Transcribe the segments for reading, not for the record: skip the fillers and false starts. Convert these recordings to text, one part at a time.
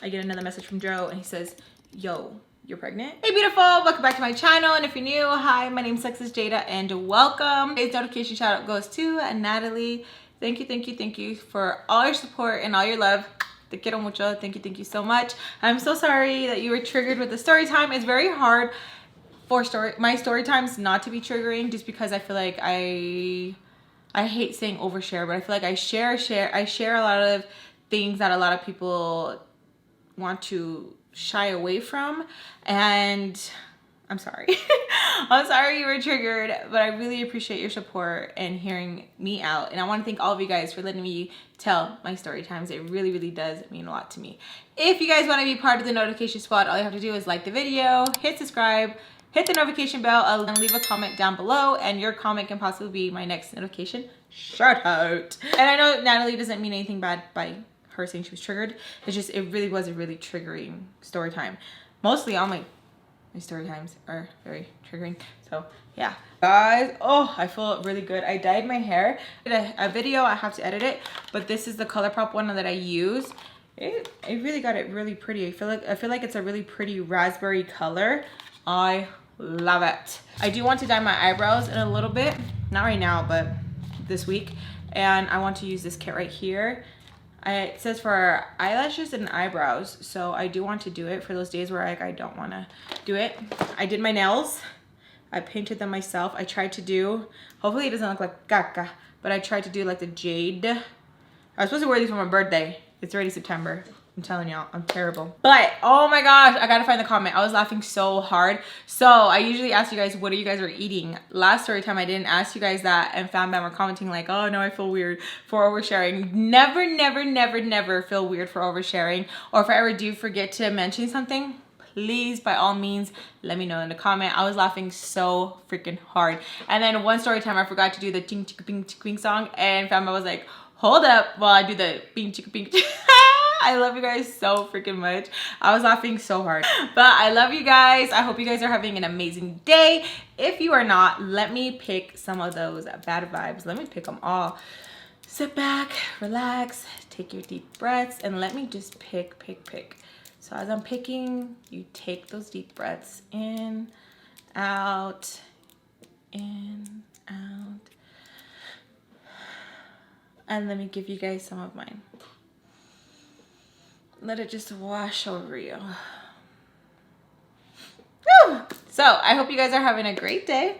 I get another message from Joe and he says, yo, you're pregnant? Hey beautiful, welcome back to my channel. And if you're new, hi, my name is Alexisjayda and welcome. Today's notification shout out goes to Natalie. Thank you for all your support and all your love. Te quiero mucho. Thank you so much. I'm so sorry that you were triggered with the story time. It's very hard for my story times not to be triggering, just because I feel like I hate saying overshare, but I feel like I share a lot of things that a lot of people want to shy away from, and I'm sorry. I'm sorry you were triggered, but I really appreciate your support and hearing me out. And I want to thank all of you guys for letting me tell my story times. It really does mean a lot to me. If you guys want to be part of the notification squad, all you have to do is like the video, hit subscribe, hit the notification bell, and leave a comment down below, and your comment can possibly be my next notification shout out. And I know Natalie doesn't mean anything bad by her saying she was triggered. It's just, it really was a really triggering story time. Mostly all my story times are very triggering. So yeah, guys, oh, I feel really good. I dyed my hair. I did a video, I have to edit it, but this is the Colourpop one that I use. It really got it really pretty. I feel like it's a really pretty raspberry color. I love it. I do want to dye my eyebrows in a little bit, not right now, but this week, and I want to use this kit right here. It says for eyelashes and eyebrows, so I do want to do it for those days where I don't want to do it. I did my nails. I painted them myself. I tried to do, hopefully it doesn't look like caca, but I tried to do like the jade. I was supposed to wear these for my birthday. It's already September. I'm telling y'all, I'm terrible. But, oh my gosh, I gotta find the comment. I was laughing so hard. So, I usually ask you guys, what are you guys are eating? Last story time, I didn't ask you guys that, and found them were commenting like, oh no, I feel weird for oversharing. Never feel weird for oversharing. Or if I ever do forget to mention something, please, by all means, let me know in the comment. I was laughing so freaking hard. And then one story time, I forgot to do the ching chicka ping chicka ping song, and Famba was like, hold up while I do the ping chicka ping. I love you guys so freaking much. I was laughing so hard. But I love you guys. I hope you guys are having an amazing day. If you are not, let me pick some of those bad vibes. Let me pick them all. Sit back, relax, take your deep breaths, and let me just pick. So as I'm picking, you take those deep breaths in, out, in, out. And let me give you guys some of mine. Let it just wash over you. Woo! So I hope you guys are having a great day.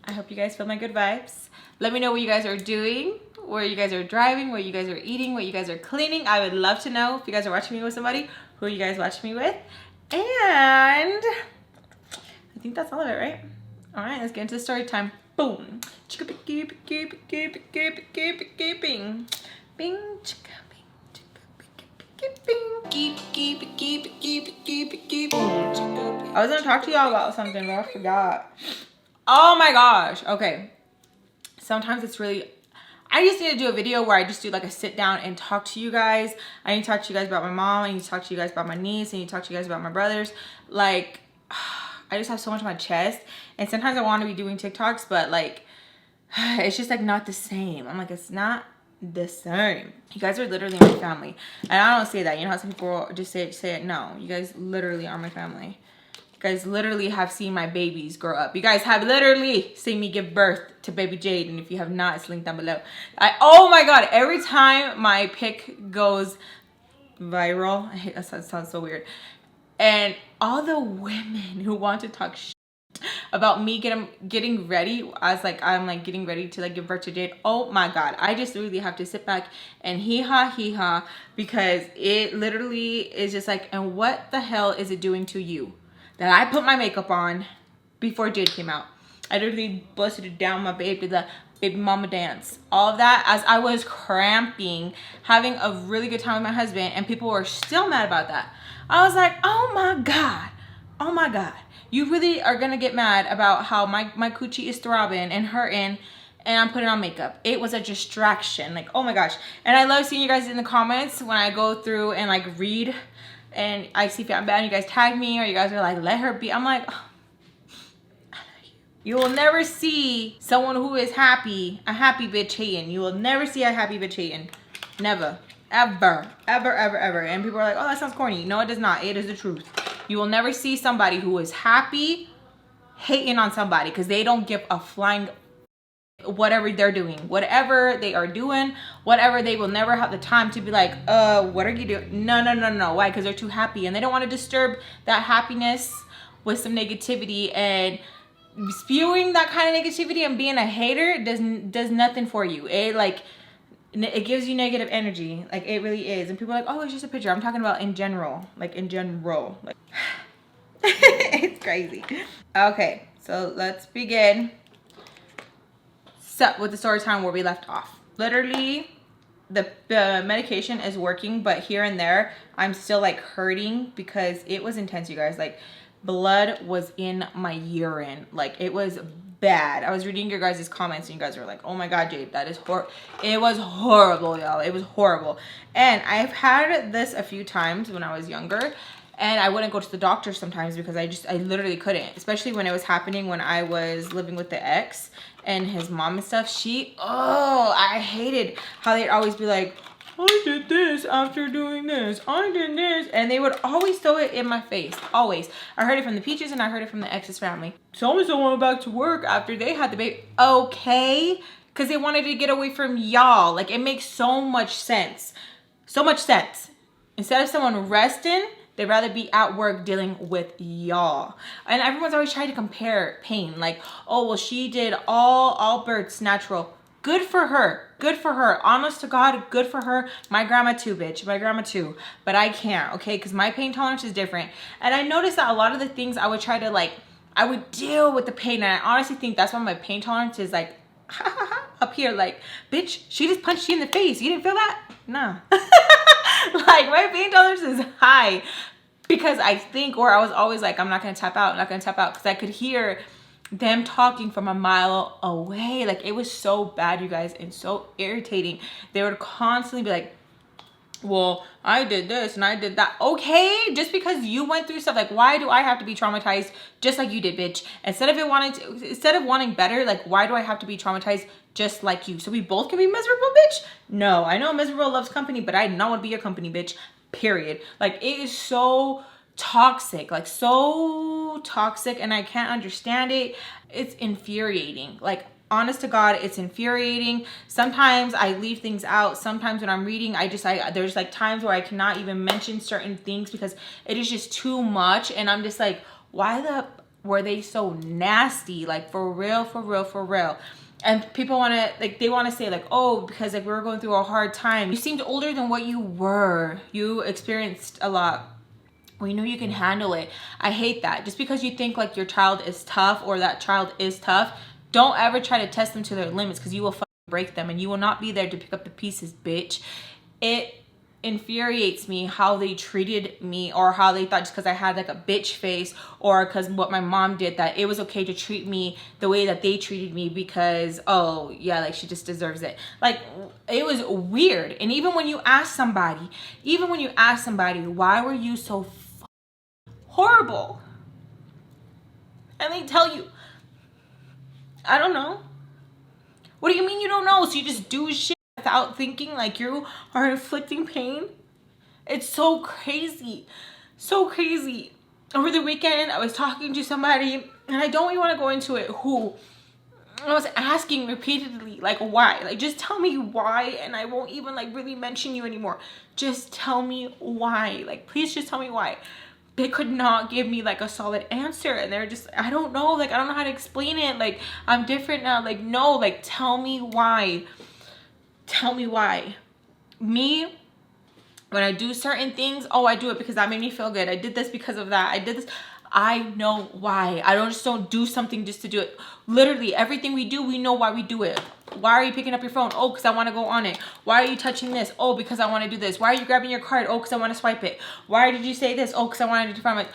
I hope you guys feel my good vibes. Let me know what you guys are doing, where you guys are driving, what you guys are eating, what you guys are cleaning. I would love to know. If you guys are watching me with somebody, who are you guys watching me with? And I think that's all of it, right? All right, let's get into the story time. Boom. Bing. I was gonna talk to y'all about something, but I forgot. Oh my gosh. Okay. Sometimes it's really, I just need to do a video where I just do like a sit down and talk to you guys. I need to talk to you guys about my mom. I need to talk to you guys about my niece. I need to talk to you guys about my brothers. Like, I just have so much on my chest. And sometimes I want to be doing TikToks, but like, it's just like not the same. I'm like, it's not the same. You guys are literally my family, and I don't say that. You know how some people just say it. No, you guys literally are my family. You guys literally have seen my babies grow up. You guys have literally seen me give birth to baby Jade, and if you have not, it's linked down below. Oh my god, every time my pic goes viral, I hate that, sounds so weird, and all the women who want to talk shit about me getting ready as like I'm like getting ready to like give birth to Jade. Oh my god, I just really have to sit back and hee ha, because it literally is just like, and what the hell is it doing to you that I put my makeup on before Jade came out? I literally busted it down my baby, the baby mama dance, all of that as I was cramping, having a really good time with my husband, and people were still mad about that. I was like, oh my god, you really are gonna get mad about how my coochie is throbbing and hurting and I'm putting on makeup. It was a distraction. Like, oh my gosh. And I love seeing you guys in the comments when I go through and like read and I see if I'm bad and you guys tag me, or you guys are like, let her be. I'm like, oh, I love you. You will never see someone who is happy, a happy bitch hating. You will never see a happy bitch hating. Never. Ever, ever, ever, ever. And people are like, oh, that sounds corny. No, it does not. It is the truth. You will never see somebody who is happy hating on somebody because they don't give a flying whatever they're doing, whatever they are doing, whatever. They will never have the time to be like, what are you doing? No, no, no, no. Why? Because they're too happy and they don't want to disturb that happiness with some negativity. And spewing that kind of negativity and being a hater does nothing for you. It gives you negative energy. Like, it really is. And people are like, oh, it's just a picture. I'm talking about in general. Like, in general. Like, it's crazy. Okay, so let's begin. So, with the story time where we left off. Literally, the medication is working, but here and there, I'm still, like, hurting because it was intense, you guys. Like, blood was in my urine. Like, it was bad. I was reading your guys' comments and you guys were like, oh my god, Jade, that is it was horrible, y'all. It was horrible. And I've had this a few times when I was younger, and I wouldn't go to the doctor sometimes because I literally couldn't, especially when it was happening when I was living with the ex and his mom and stuff. I hated how they'd always be like, I did this after doing this. I did this. And they would always throw it in my face. Always. I heard it from the Peaches and I heard it from the ex's family. So-and-so went back to work after they had the baby. Okay. Because they wanted to get away from y'all. Like, it makes so much sense. So much sense. Instead of someone resting, they'd rather be at work dealing with y'all. And everyone's always trying to compare pain. Like, oh, well, she did all births natural. Good for her. Good for her. Honest to God, good for her. My grandma too, bitch. My grandma too. But I can't, okay? Because my pain tolerance is different. And I noticed that a lot of the things I would try to, like, I would deal with the pain. And I honestly think that's why my pain tolerance is, like, up here. Like, bitch, she just punched you in the face. You didn't feel that? Nah. Like, my pain tolerance is high. Because I think, or I was always like, I'm not going to tap out. I'm not going to tap out. Because I could hear them talking from a mile away. Like, it was so bad, you guys, and so irritating. They would constantly be like, well, I did this and I did that. Okay, just because you went through stuff, like, why do I have to be traumatized just like you did, bitch? Instead of wanting better, like, why do I have to be traumatized just like you? So we both can be miserable, bitch? No, I know miserable loves company, but I do not want to be your company, bitch. Period. Like, it is so toxic, like, so toxic, and I can't understand it. It's infuriating. Like, honest to God, it's infuriating. Sometimes I leave things out. Sometimes when I'm reading, there's like times where I cannot even mention certain things because it is just too much. And I'm just like, why were they so nasty? Like, for real, for real, for real. And people want to, like, they want to say, like, oh, because, like, we were going through a hard time. You seemed older than what you were. You experienced a lot. We know you can handle it. I hate that. Just because you think, like, your child is tough or that child is tough, don't ever try to test them to their limits because you will fucking break them and you will not be there to pick up the pieces, bitch. It infuriates me how they treated me, or how they thought just because I had, like, a bitch face, or because what my mom did, that it was okay to treat me the way that they treated me because, oh yeah, like, she just deserves it. Like, it was weird. And even when you ask somebody, why were you so horrible, and they tell you, I don't know. What do you mean you don't know? So you just do shit without thinking, like, you are inflicting pain? It's so crazy. So crazy. Over the weekend, I was talking to somebody, and I don't even want to go into it, who I was asking repeatedly, like, why? Like, just tell me why, and I won't even, like, really mention you anymore. Just tell me why. Like, please just tell me why. They could not give me, like, a solid answer, and they're just, I don't know, like, I don't know how to explain it. Like, I'm different now. Like, no, like, tell me why. Tell me why. Me, when I do certain things, oh, I do it because that made me feel good. I did this because of that. I did this. I know why. I don't do something just to do it. Literally, everything we do, we know why we do it. Why are you picking up your phone? Oh, because I want to go on it. Why are you touching this? Oh, because I want to do this. Why are you grabbing your card? Oh, because I want to swipe it. Why did you say this? Oh, because I wanted to find my...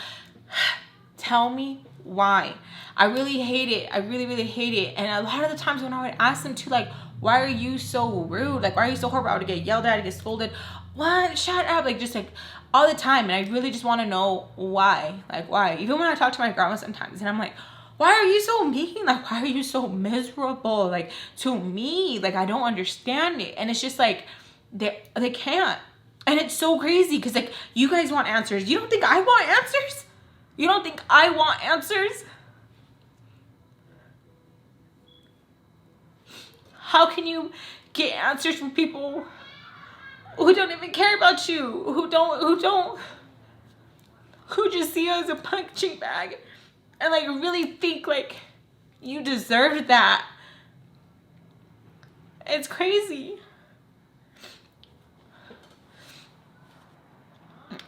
Tell me why. I really hate it. I really, really hate it. And a lot of the times when I would ask them to, like, why are you so rude? Like, why are you so horrible? I would get yelled at, I get scolded. What? Shut up. Like, just, like, all the time. And I really just want to know why. Like, why? Even when I talk to my grandma sometimes, and I'm like, why are you so mean? Like, why are you so miserable? Like, to me, like, I don't understand it. And it's just like, they can't. And it's so crazy because like you guys want answers. You don't think I want answers? You don't think I want answers? How can you get answers from people who don't even care about you, who just see you as a punching bag and like really think like you deserve that? It's crazy.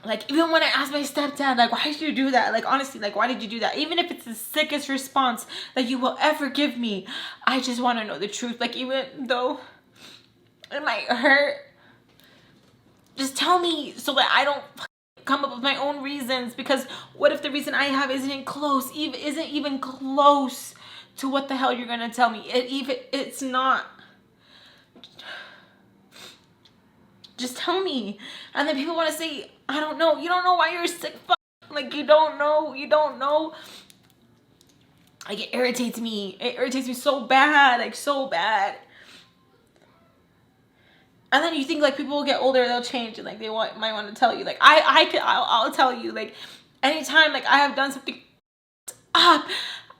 Like, even when I asked my stepdad, like, why did you do that? Like, honestly, like, why did you do that? Even if it's the sickest response that you will ever give me, I just want to know the truth. Like, even though it might hurt, just tell me so that I don't come up with my own reasons. Because what if the reason I have isn't even close to what the hell you're going to tell me? It's not. Just tell me. And then people want to say, I don't know. You don't know why you're sick. Like, you don't know. You don't know. Like, it irritates me. It irritates me so bad. Like, so bad. And then you think, like, people will get older, they'll change. And, like, might want to tell you. Like, I'll tell you. Like, anytime, like, I have done something up,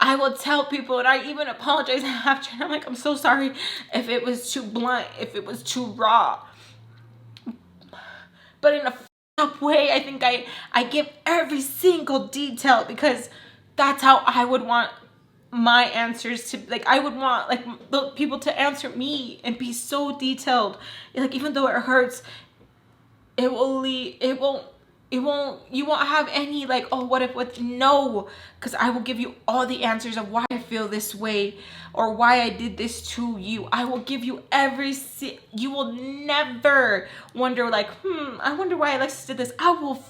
I will tell people. And I even apologize after. And I'm like, I'm so sorry if it was too blunt. If it was too raw. But in a up way, I think I give every single detail because that's how I would want my answers to, like, I would want like the people to answer me and be so detailed. Like, even though it hurts, you won't have any like, oh, what if, no, because I will give you all the answers of why I feel this way or why I did this to you. I will give you you will never wonder like, I wonder why Alexis did this. I will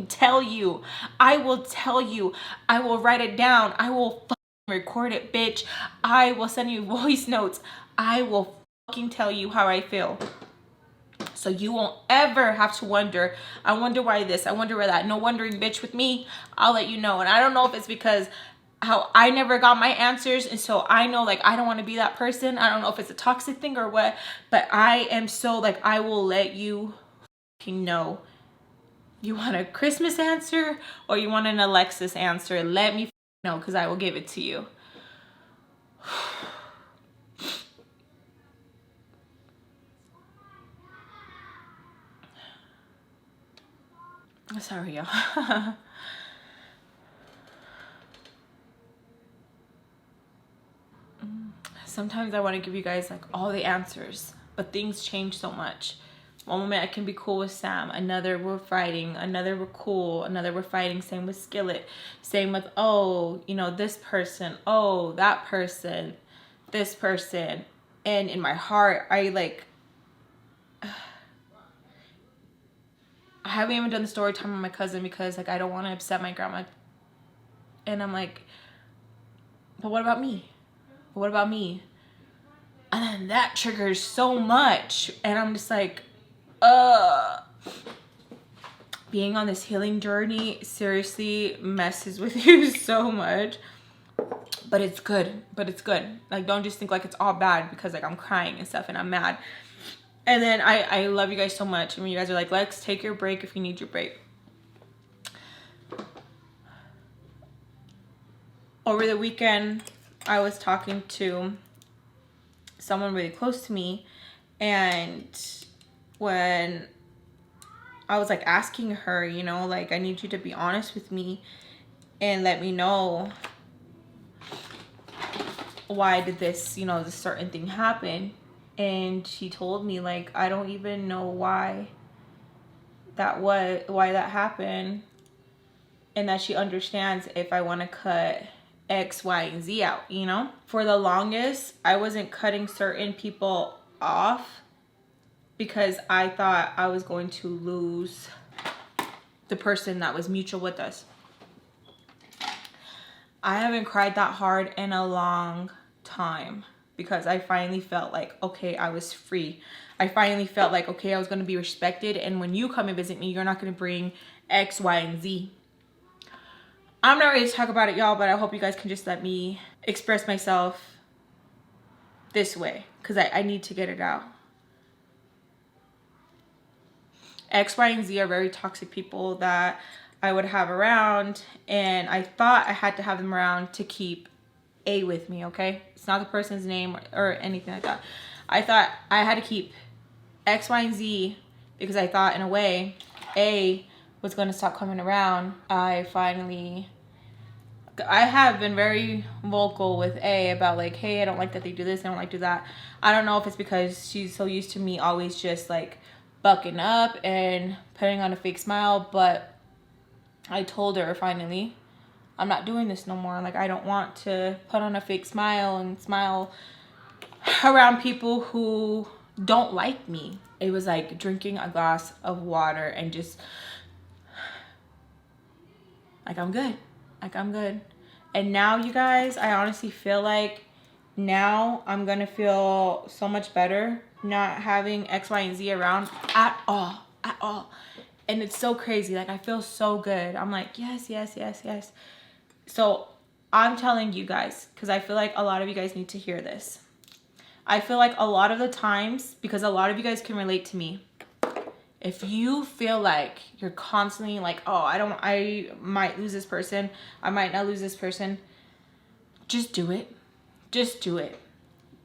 tell you. I will tell you. I will write it down. I will record it, bitch. I will send you voice notes. I will tell you how I feel. So you won't ever have to wonder, I wonder why this, I wonder why that. No wondering, bitch. With me, I'll let you know. And I don't know if it's because how I never got my answers, and so I know like I don't want to be that person. I don't know if it's a toxic thing or what, but I am so like, I will let you know. You want a Christmas answer or you want an Alexis answer? Let me know, because I will give it to you. Sorry, y'all. Sometimes I want to give you guys like all the answers, but things change so much. One moment I can be cool with Sam, another we're fighting, another we're cool, another we're fighting. Same with Skillet, same with, oh, you know, this person, oh, that person, this person. And in my heart, I haven't even done the story time with my cousin because like I don't want to upset my grandma. And I'm like, but what about me? What about me? And then that triggers so much. And I'm just like, being on this healing journey seriously messes with you so much. But it's good. But it's good. Like, don't just think like it's all bad because like I'm crying and stuff and I'm mad. And then I love you guys so much. I mean, you guys are like, Lex, take your break if you need your break. Over the weekend, I was talking to someone really close to me. And when I was like asking her, you know, like, I need you to be honest with me and let me know why did this, you know, this certain thing happen. And she told me like, I don't even know why that happened, and that she understands if I want to cut X, Y, and Z out, you know? For the longest, I wasn't cutting certain people off because I thought I was going to lose the person that was mutual with us. I haven't cried that hard in a long time because I finally felt like, okay, I was free. I finally felt like, okay, I was going to be respected. And when you come and visit me, you're not going to bring X, Y, and Z. I'm not ready to talk about it, y'all, but I hope you guys can just let me express myself this way because I need to get it out. X, Y, and Z are very toxic people that I would have around, and I thought I had to have them around to keep A with me, okay? It's not the person's name or anything like that. I thought I had to keep X, Y, and Z because I thought in a way A was going to stop coming around. I have been very vocal with A about like, hey, I don't like that they do this, I don't like to do that. I don't know if it's because she's so used to me always just like bucking up and putting on a fake smile, but I told her finally, I'm not doing this no more. Like, I don't want to put on a fake smile and smile around people who don't like me. It was like drinking a glass of water and just like, I'm good. Like, I'm good. And now, you guys, I honestly feel like now I'm gonna feel so much better not having X, Y, and Z around at all. And it's so crazy. Like, I feel so good. I'm like, yes. So I'm telling you guys, because I feel like a lot of you guys need to hear this. I feel like a lot of the times, because a lot of you guys can relate to me, if you feel like you're constantly like, oh, I might lose this person, I might not lose this person, just do it. Just do it.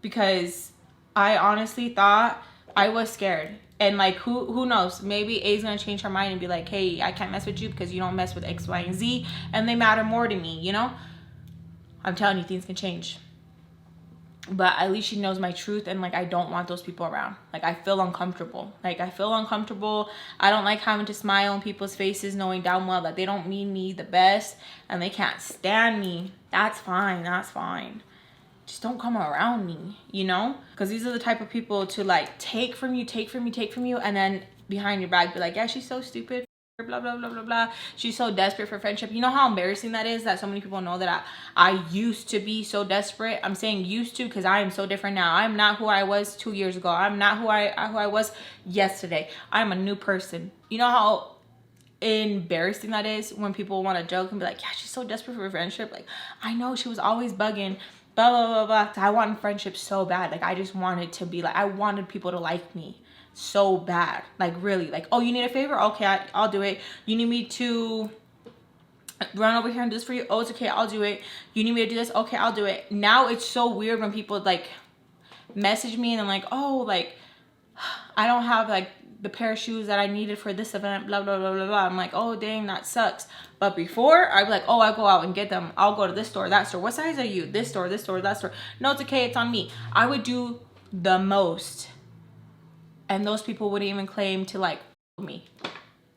Because I honestly thought, I was scared. And like, who knows? Maybe A's gonna change her mind and be like, hey, I can't mess with you because you don't mess with X, Y, and Z, and they matter more to me, you know? I'm telling you, things can change. But at least she knows my truth, and like, I don't want those people around. Like, I feel uncomfortable. Like, I feel uncomfortable. I don't like having to smile in people's faces knowing damn well that they don't mean me the best and they can't stand me. That's fine. That's fine. Just don't come around me, you know? Because these are the type of people to like take from you, and then behind your back be like, yeah, she's so stupid, blah, blah, blah, blah, blah. She's so desperate for friendship. You know how embarrassing that is, that so many people know that I used to be so desperate. I'm saying used to because I am so different now. I'm not who I was 2 years ago. I'm not who I was yesterday. I'm a new person. You know how embarrassing that is when people want to joke and be like, yeah, she's so desperate for friendship. Like, I know she was always bugging, blah, blah, blah, blah. I wanted friendship so bad. Like, I just wanted to be like, I wanted people to like me so bad. Like, really. Like, oh, you need a favor? Okay, I'll do it. You need me to run over here and do this for you? Oh, it's okay, I'll do it. You need me to do this? Okay, I'll do it. Now it's so weird when people like message me and I'm like, oh, like, I don't have like the pair of shoes that I needed for this event, blah, blah, blah, blah, blah. I'm like, oh, dang, that sucks. But before, I'd be like, oh, I go out and get them. I'll go to this store, that store. What size are you? This store, that store. No, it's okay, it's on me. I would do the most. And those people wouldn't even claim to like me.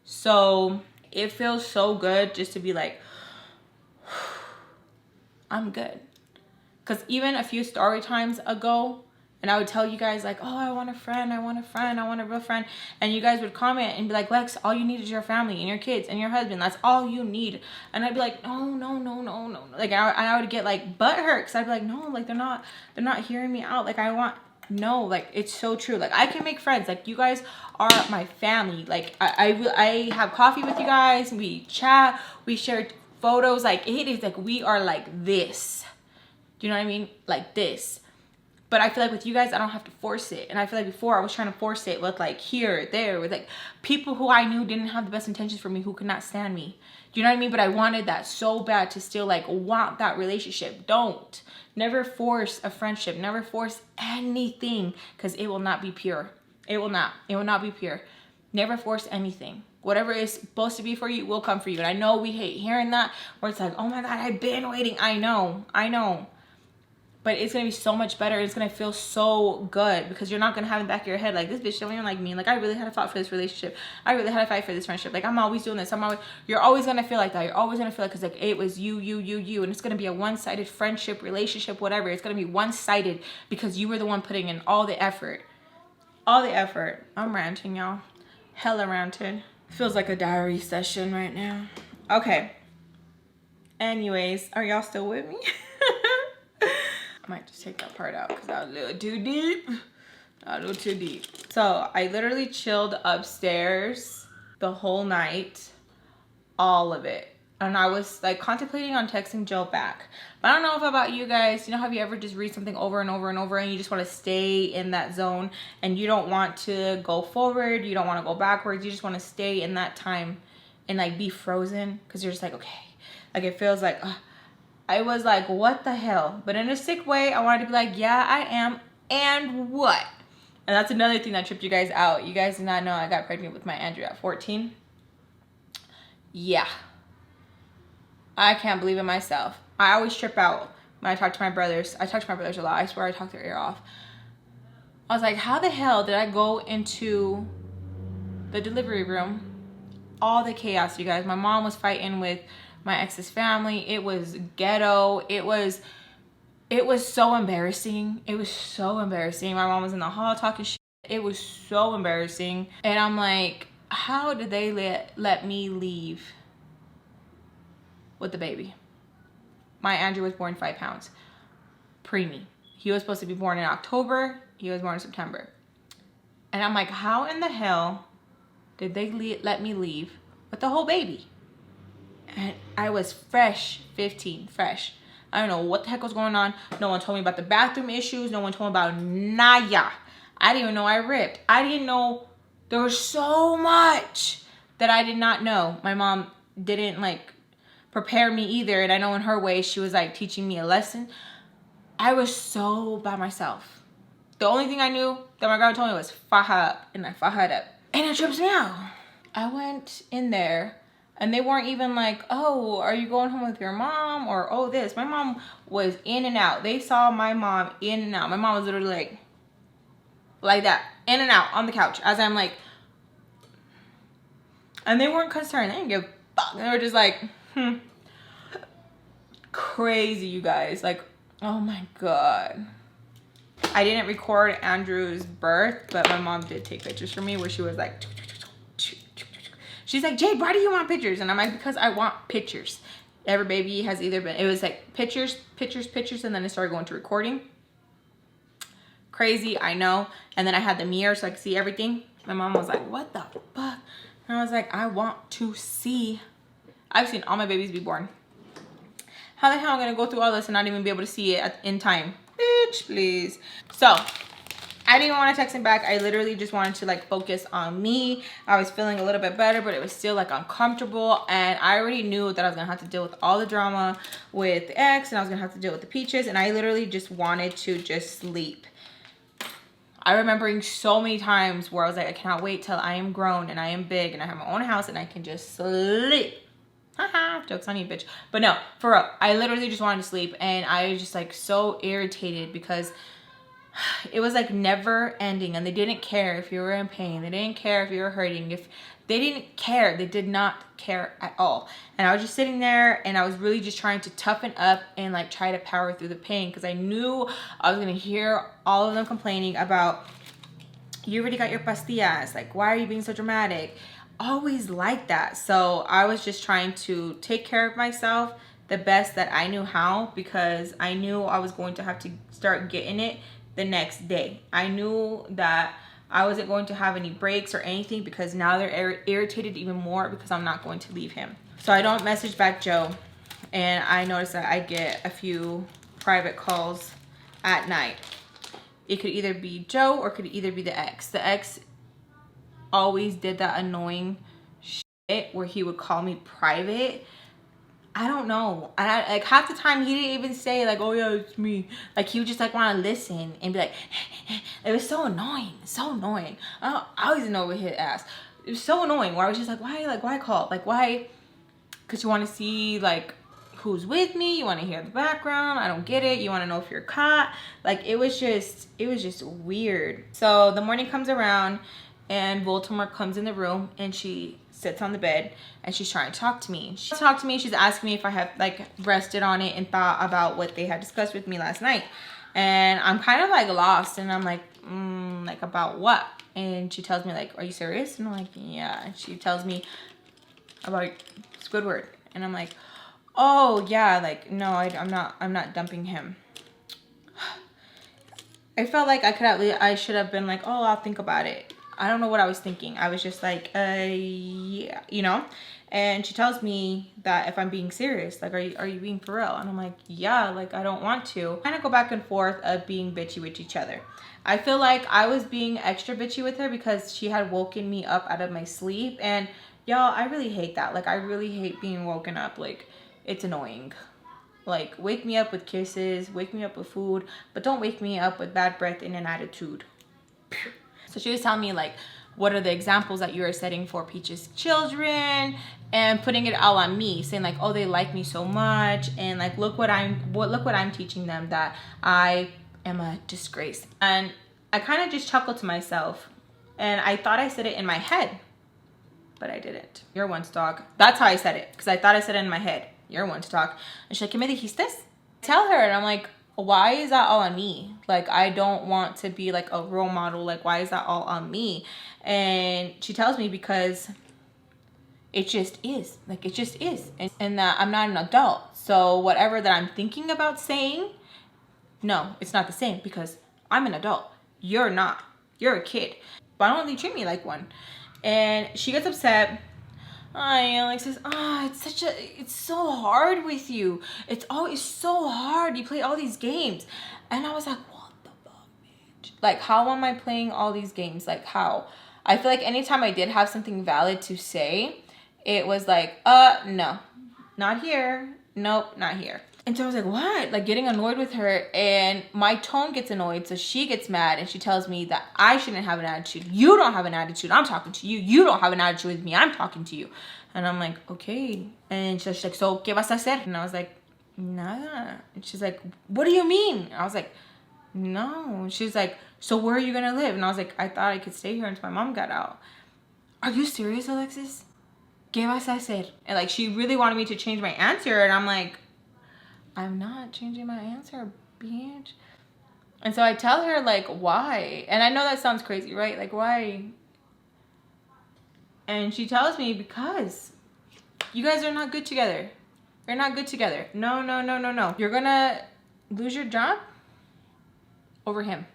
So it feels so good just to be like, I'm good. Because even a few story times ago, and I would tell you guys like, oh, I want a friend, I want a real friend. And you guys would comment and be like, Lex, all you need is your family and your kids and your husband. That's all you need. And I'd be like, no. Like, I would get like butthurt because I'd be like, no, like they're not hearing me out. Like, no, like, it's so true. Like, I can make friends. Like, you guys are my family. Like, I have coffee with you guys. We chat. We share photos. Like, it is like we are like this. Do you know what I mean? Like this. But I feel like with you guys, I don't have to force it. And I feel like before I was trying to force it with like here, there, with like people who I knew didn't have the best intentions for me, who could not stand me. Do you know what I mean? But I wanted that so bad to still like want that relationship. Don't. Never force a friendship. Never force anything because it will not be pure. It will not. It will not be pure. Never force anything. Whatever is supposed to be for you will come for you. And I know we hate hearing that where it's like, oh my God, I've been waiting. I know. But it's going to be so much better. It's going to feel so good because you're not going to have in the back of your head like, this bitch don't even like me. Like, I really had to fight for this relationship. I really had to fight for this friendship. Like, I'm always doing this. You're always going to feel like that. You're always going to feel like, because like it was you. And it's going to be a one-sided friendship, relationship, whatever. It's going to be one-sided because you were the one putting in all the effort. I'm ranting, y'all. Hella ranted. Feels like a diary session right now. Okay. Anyways, are y'all still with me? I might just take that part out because that was a little too deep. So I literally chilled upstairs the whole night. All of it. and I was like contemplating on texting Joe back. But I don't know if about you guys, you know, have you ever just read something over and over and over and you just want to stay in that zone and you don't want to go forward, you don't want to go backwards, you just want to stay in that time and like be frozen because you're just like, okay, like it feels like I was like, what the hell? But in a sick way, I wanted to be like, yeah, I am, and what? And that's another thing that tripped you guys out. You guys did not know I got pregnant with my Andrew at 14. Yeah, I can't believe it myself. I always trip out when I talk to my brothers. I talk to my brothers a lot. I swear I talk their ear off. I was like, how the hell did I go into the delivery room? All the chaos, you guys. My mom was fighting with my ex's family. It was ghetto. It was so embarrassing. It was so embarrassing. My mom was in the hall talking shit. It was so embarrassing. And I'm like, how did they let me leave with the baby? My Andrew was born 5 pounds. Preemie. He was supposed to be born in October. He was born in September. And I'm like, how in the hell did they let me leave with the whole baby? And I was fresh, 15, fresh. I don't know what the heck was going on. No one told me about the bathroom issues. No one told me about naya. I didn't even know I ripped. I didn't know there was so much that I did not know. My mom didn't like prepare me either. And I know in her way, she was like teaching me a lesson. I was so by myself. The only thing I knew that my grandma told me was faja up, and I faja'd up. And it trips me out. I went in there and they weren't even like, oh, are you going home with your mom? Or, oh, this. My mom was in and out. They saw my mom in and out. My mom was literally like that, in and out on the couch as I'm like, and they weren't concerned. They didn't give a fuck. They were just like, crazy, you guys. Like, oh my God. I didn't record Andrew's birth, but my mom did take pictures for me where she was like, she's like, Jade, why do you want pictures? And I'm like, because I want pictures. Every baby has either been, it was like pictures, pictures, pictures, and then it started going to recording. Crazy, I know. And then I had the mirror so I could see everything. My mom was like, what the fuck? And I was like, I want to see. I've seen all my babies be born. How the hell am I gonna go through all this and not even be able to see it in time? Bitch, please. So I didn't even want to text him back. I literally just wanted to like focus on me. I was feeling a little bit better, but it was still like uncomfortable. And I already knew that I was gonna have to deal with all the drama with the ex, and I was gonna have to deal with the peaches. And I literally just wanted to just sleep. I remembering so many times where I was like, I cannot wait till I am grown and I am big and I have my own house and I can just sleep. Haha, joke's on you, bitch. But no, for real, I literally just wanted to sleep, and I was just like so irritated because it was like never ending, and they didn't care if you were in pain. They didn't care if you were hurting. If they didn't care, they did not care at all. And I was just sitting there, and I was really just trying to toughen up and like try to power through the pain, because I knew I was gonna hear all of them complaining about, you already got your pastillas, like why are you being so dramatic? Always like that. So I was just trying to take care of myself the best that I knew how, because I knew I was going to have to start getting it the next day. I knew that I wasn't going to have any breaks or anything, because now they're irritated even more because I'm not going to leave him. So I don't message back Joe, and I noticed that I get a few private calls at night. It could either be Joe or it could either be the ex. The ex always did that annoying shit where he would call me private. I don't know. And I, like, half the time he didn't even say like, oh yeah, it's me. Like, he would just like want to listen and be like, it was so annoying, so annoying. I always know what his ass. It was so annoying where I was just like, why call? Like, why? Because you want to see like who's with me. You want to hear the background. I don't get it. You want to know if you're caught. Like, it was just weird. So the morning comes around, and Voldemort comes in the room, and she sits on the bed, and she's trying to talk to me. She's asking me if I have like rested on it and thought about what they had discussed with me last night. And I'm kind of like lost, and I'm like, like about what? And she tells me like, are you serious? And I'm like, yeah. And she tells me about Squidward, and I'm like, oh yeah, like no, I'm not dumping him. I felt like I should have been like, oh, I'll think about it. I don't know what I was thinking. I was just like, yeah, you know? And she tells me that if I'm being serious, like, are you being for real? And I'm like, yeah, like, I don't want to. Kind of go back and forth of being bitchy with each other. I feel like I was being extra bitchy with her because she had woken me up out of my sleep. And y'all, I really hate that. Like, I really hate being woken up. Like, it's annoying. Like, wake me up with kisses, wake me up with food, but don't wake me up with bad breath and an attitude. So she was telling me, like, what are the examples that you are setting for Peach's children, and putting it all on me, saying like, oh, they like me so much, and like, look what I'm teaching them, that I am a disgrace. And I kind of just chuckled to myself, and I thought I said it in my head, but I didn't. You're one to talk. That's how I said it, because I thought I said it in my head. You're one to talk. And she's like, ¿qué me dijiste? Tell her. And I'm like, why is that all on me? Like, I don't want to be like a role model. Like, why is that all on me? And she tells me because it just is. Like, it just is. And that I'm not an adult. So whatever that I'm thinking about saying, no, it's not the same, because I'm an adult. You're not. You're a kid. Why don't they treat me like one? And she gets upset. Hi, Alexis. It's so hard with you. It's always so hard. You play all these games. And I was like, what the fuck, bitch? Like, how am I playing all these games? Like, how? I feel like anytime I did have something valid to say, it was like, no, not here. Nope, not here. And so I was like, what? Like, getting annoyed with her, and my tone gets annoyed, so she gets mad, and she tells me that I shouldn't have an attitude. You don't have an attitude. I'm talking to you. You don't have an attitude with me. I'm talking to you. And I'm like, okay. And she's like, so, ¿qué vas a hacer? And I was like, nada. And she's like, what do you mean? And I was like, no. And she's like, so where are you going to live? And I was like, I thought I could stay here until my mom got out. Are you serious, Alexis? ¿Qué vas a hacer? And like, she really wanted me to change my answer, and I'm like, I'm not changing my answer, bitch. And so I tell her, like, why? And I know that sounds crazy, right? Like, why? And she tells me, because you guys are not good together. You're not good together. No, no, no, no, no. You're gonna lose your job over him.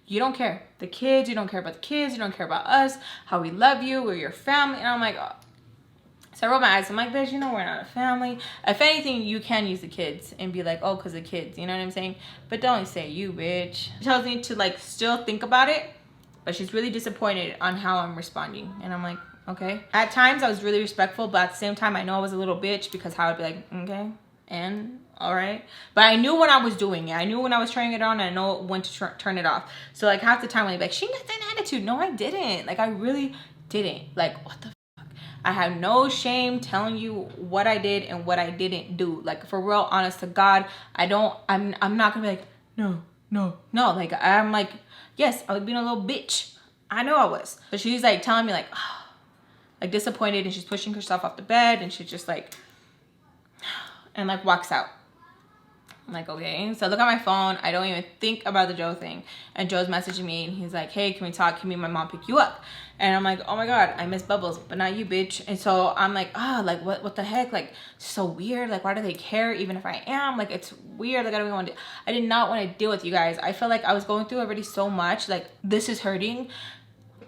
You don't care. The kids, you don't care about the kids. You don't care about us, how we love you, we're your family. And I'm like, oh. So I roll my eyes. I'm like, bitch, you know we're not a family. If anything, you can use the kids and be like, oh, because the kids. You know what I'm saying? But don't say you, bitch. She tells me to, like, still think about it. But she's really disappointed on how I'm responding. And I'm like, okay. At times, I was really respectful. But at the same time, I know I was a little bitch, because how I'd be like, okay, and all right. But I knew when I was doing it. I knew when I was turning it on. And I know when to turn it off. So, like, half the time, when you're like, she got that attitude. No, I didn't. Like, I really didn't. Like, what the I have no shame telling you what I did and what I didn't do. Like, for real, honest to God, I'm not gonna be like, no. Like, I'm like, yes, I was being a little bitch. I know I was. But she's like telling me, like, oh, like, disappointed, and she's pushing herself off the bed, and she's just like, and like walks out. I'm like, okay. So I look at my phone. I don't even think about the Joe thing. And Joe's messaging me, and he's like, hey, can we talk? Can me and my mom pick you up? And I'm like, oh my God, I miss Bubbles, but not you, bitch. And so I'm like, like, what the heck? Like, so weird. Like, why do they care even if I am? Like, it's weird. Like, I did not want to deal with you guys. I felt like I was going through already so much. Like, this is hurting.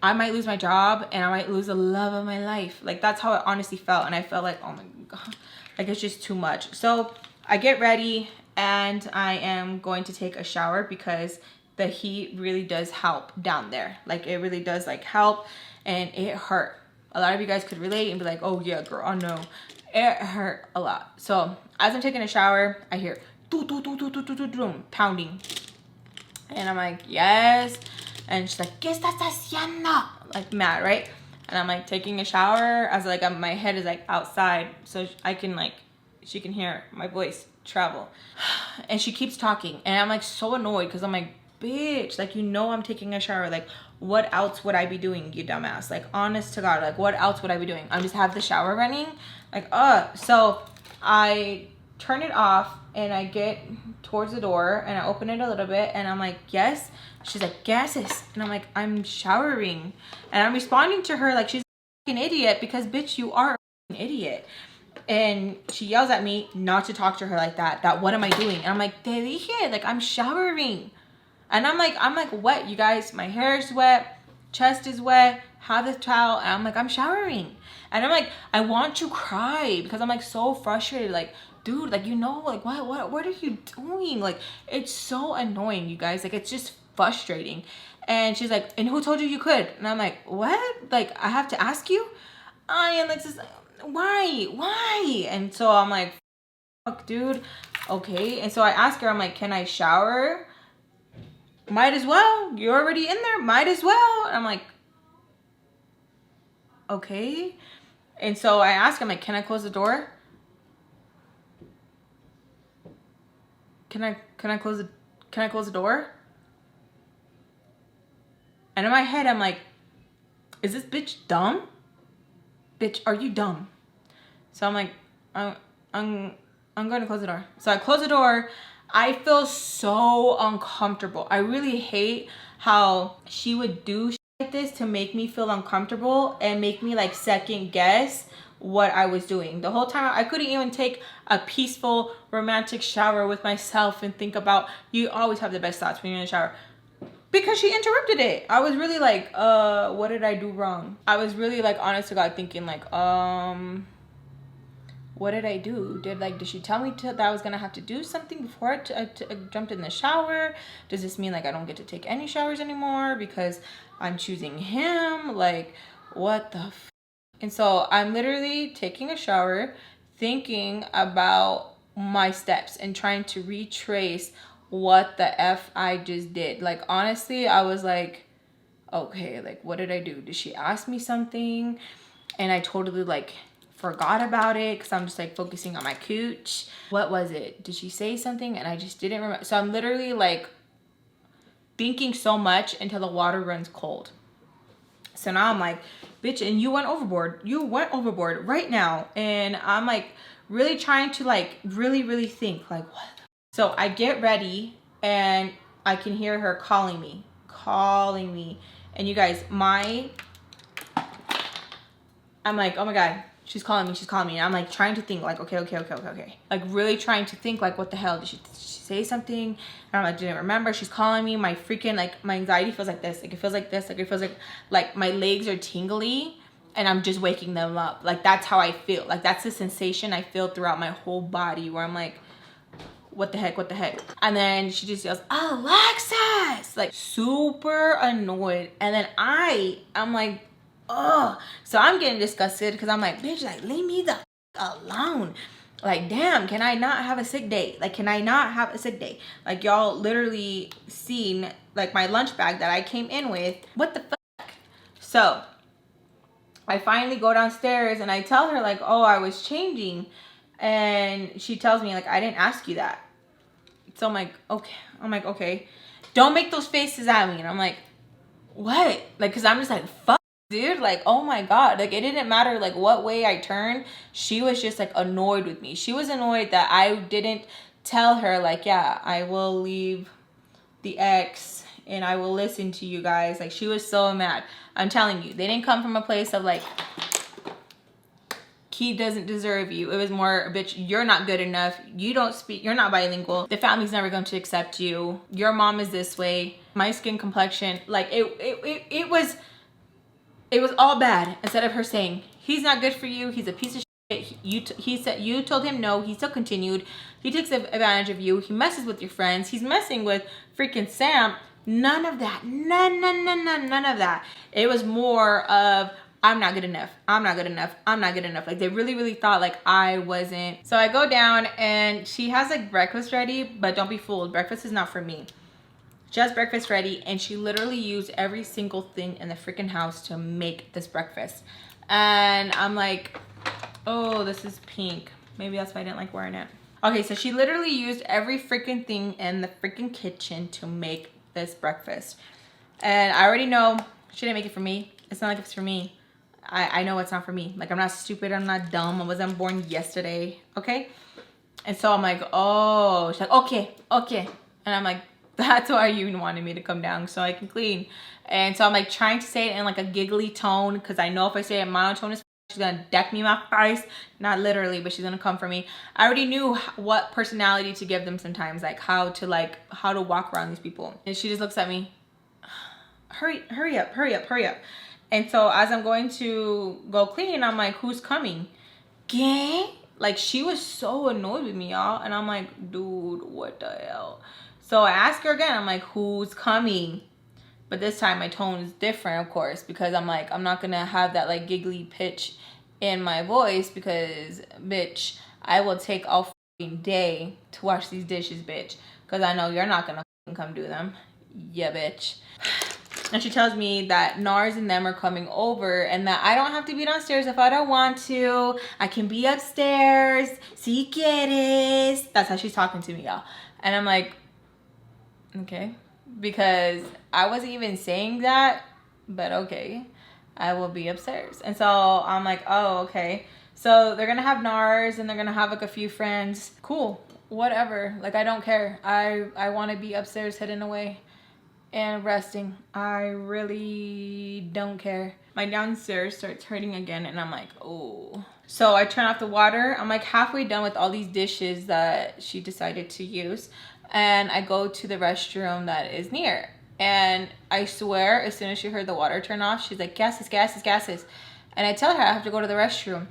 I might lose my job, and I might lose the love of my life. Like, that's how it honestly felt. And I felt like, oh my God, like, it's just too much. So I get ready, and I am going to take a shower, because the heat really does help down there. Like, it really does, like, help, and it hurt. A lot of you guys could relate and be like, oh yeah, girl, I know. It hurt a lot. So as I'm taking a shower, I hear pounding, and I'm like, yes. And she's like, ¿qué estás haciendo? Like, mad, right? And I'm like taking a shower as like my head is like outside, so I can like, she can hear my voice travel. And she keeps talking, and I'm like so annoyed, because I'm like, bitch, like, you know I'm taking a shower. Like, what else would I be doing, you dumbass? Like, honest to God, like, what else would I be doing? I'm just have the shower running. Like, so I turn it off, and I get towards the door, and I open it a little bit, and I'm like, yes. She's like, gases. And I'm like, I'm showering. And I'm responding to her like she's an idiot, because bitch, you are an idiot. And she yells at me not to talk to her like that what am I doing? And I'm like, te dije, like, I'm showering. And I'm like wet, you guys. My hair is wet. chest is wet, have the towel, and I'm like, I'm showering. And I'm like, I want to cry because I'm like so frustrated. Like, dude, like, you know, like what are you doing? Like, it's so annoying, you guys. Like, it's just frustrating. And she's like, and who told you you could? And I'm like, what? Like, I have to ask you? And Alexis, why? And so I'm like, fuck, dude. Okay. And so I ask her, I'm like, can I shower? Might as well. You're already in there. Might as well. And I'm like, okay. And so I ask him, like, can I close the door? Can I close the door? And in my head, I'm like, is this bitch dumb? Bitch, are you dumb? So I'm like, I'm going to close the door. So I close the door. I feel so uncomfortable. I really hate how she would do shit like this to make me feel uncomfortable and make me like second guess what I was doing. The whole time I couldn't even take a peaceful romantic shower with myself and think about, you always have the best thoughts when you're in the shower. Because she interrupted it. I was really like, what did I do wrong? I was really like, honest to God, thinking like, what did I do? Did she tell me that I was gonna have to do something before I jumped in the shower? Does this mean like I don't get to take any showers anymore because I'm choosing him? Like, what the f? And so I'm literally taking a shower, thinking about my steps and trying to retrace what the F I just did. Like, honestly, I was like, okay, like, what did I do? Did she ask me something? And I totally like forgot about it because I'm just like focusing on my cooch. What was it? Did she say something? And I just didn't remember. So I'm literally like thinking so much until the water runs cold. So now I'm like, bitch, and you went overboard. You went overboard right now. And I'm like really trying to like really think like, what? So I get ready and I can hear her calling me. And you guys, I'm like, oh my God, she's calling me. And I'm like trying to think like, okay. Like really trying to think like, what the hell? Did she say something? And I'm like, didn't remember. She's calling me. My freaking, like, my anxiety feels like this. Like, it feels like this. Like, it feels like my legs are tingly and I'm just waking them up. Like, that's how I feel. Like, that's the sensation I feel throughout my whole body where I'm like, what the heck? And then she just yells, Alexis! Like, super annoyed. And then I'm like, ugh. So I'm getting disgusted because I'm like, bitch, like, leave me the alone. Like, damn, can I not have a sick day? Like, can I not have a sick day? Like, y'all literally seen, like, my lunch bag that I came in with. What the fuck? So I finally go downstairs and I tell her, like, oh, I was changing. And she tells me, like, I didn't ask you that. So I'm like, okay. Don't make those faces at me. And I'm like, what? Like, because I'm just like, fuck, dude. Like, oh my God. Like, it didn't matter, like, what way I turned. She was just, like, annoyed with me. She was annoyed that I didn't tell her, like, yeah, I will leave the ex and I will listen to you guys. Like, she was so mad. I'm telling you, they didn't come from a place of, like, he doesn't deserve you. It was more, bitch, you're not good enough. You don't speak, you're not bilingual. The family's never going to accept you. Your mom is this way. My skin complexion, like it was all bad. Instead of her saying, he's not good for you. He's a piece of shit. He said, you told him no. He still continued. He takes advantage of you. He messes with your friends. He's messing with freaking Sam. None of that. None of that. It was more of, I'm not good enough. Like, they really thought like I wasn't. So I go down and she has like breakfast ready, but don't be fooled. Breakfast is not for me. She has breakfast ready and she literally used every single thing in the freaking house to make this breakfast. And I'm like, oh, this is pink. Maybe that's why I didn't like wearing it. Okay, so she literally used every freaking thing in the freaking kitchen to make this breakfast. And I already know she didn't make it for me. It's not like it's for me. I know it's not for me. Like, I'm not stupid. I'm not dumb. I wasn't born yesterday. Okay? And so I'm like, oh. She's like, okay. And I'm like, that's why you wanted me to come down so I can clean. And so I'm like trying to say it in like a giggly tone because I know if I say it monotone, she's gonna deck me in my face. Not literally, but she's gonna come for me. I already knew what personality to give them sometimes, like how to walk around these people. And she just looks at me. hurry up, hurry up, hurry up. And so as I'm going to go clean, I'm like, who's coming? Gang? Like, she was so annoyed with me, y'all. And I'm like, dude, what the hell? So I ask her again, I'm like, who's coming? But this time my tone is different, of course, because I'm like, I'm not gonna have that like giggly pitch in my voice because, bitch, I will take all fucking day to wash these dishes, bitch. Because I know you're not gonna come do them. Yeah, bitch. And she tells me that Nars and them are coming over and that I don't have to be downstairs if I don't want to. I can be upstairs. Si quieres. That's how she's talking to me, y'all. And I'm like, okay. Because I wasn't even saying that, but okay. I will be upstairs. And so I'm like, oh, okay. So they're going to have Nars and they're going to have like a few friends. Cool. Whatever. Like, I don't care. I want to be upstairs hidden away and resting. I really don't care. My downstairs starts hurting again and I'm like, oh. So I turn off the water. I'm like halfway done with all these dishes that she decided to use. And I go to the restroom that is near. And I swear, as soon as she heard the water turn off, she's like, gases, gases, gases. And I tell her I have to go to the restroom.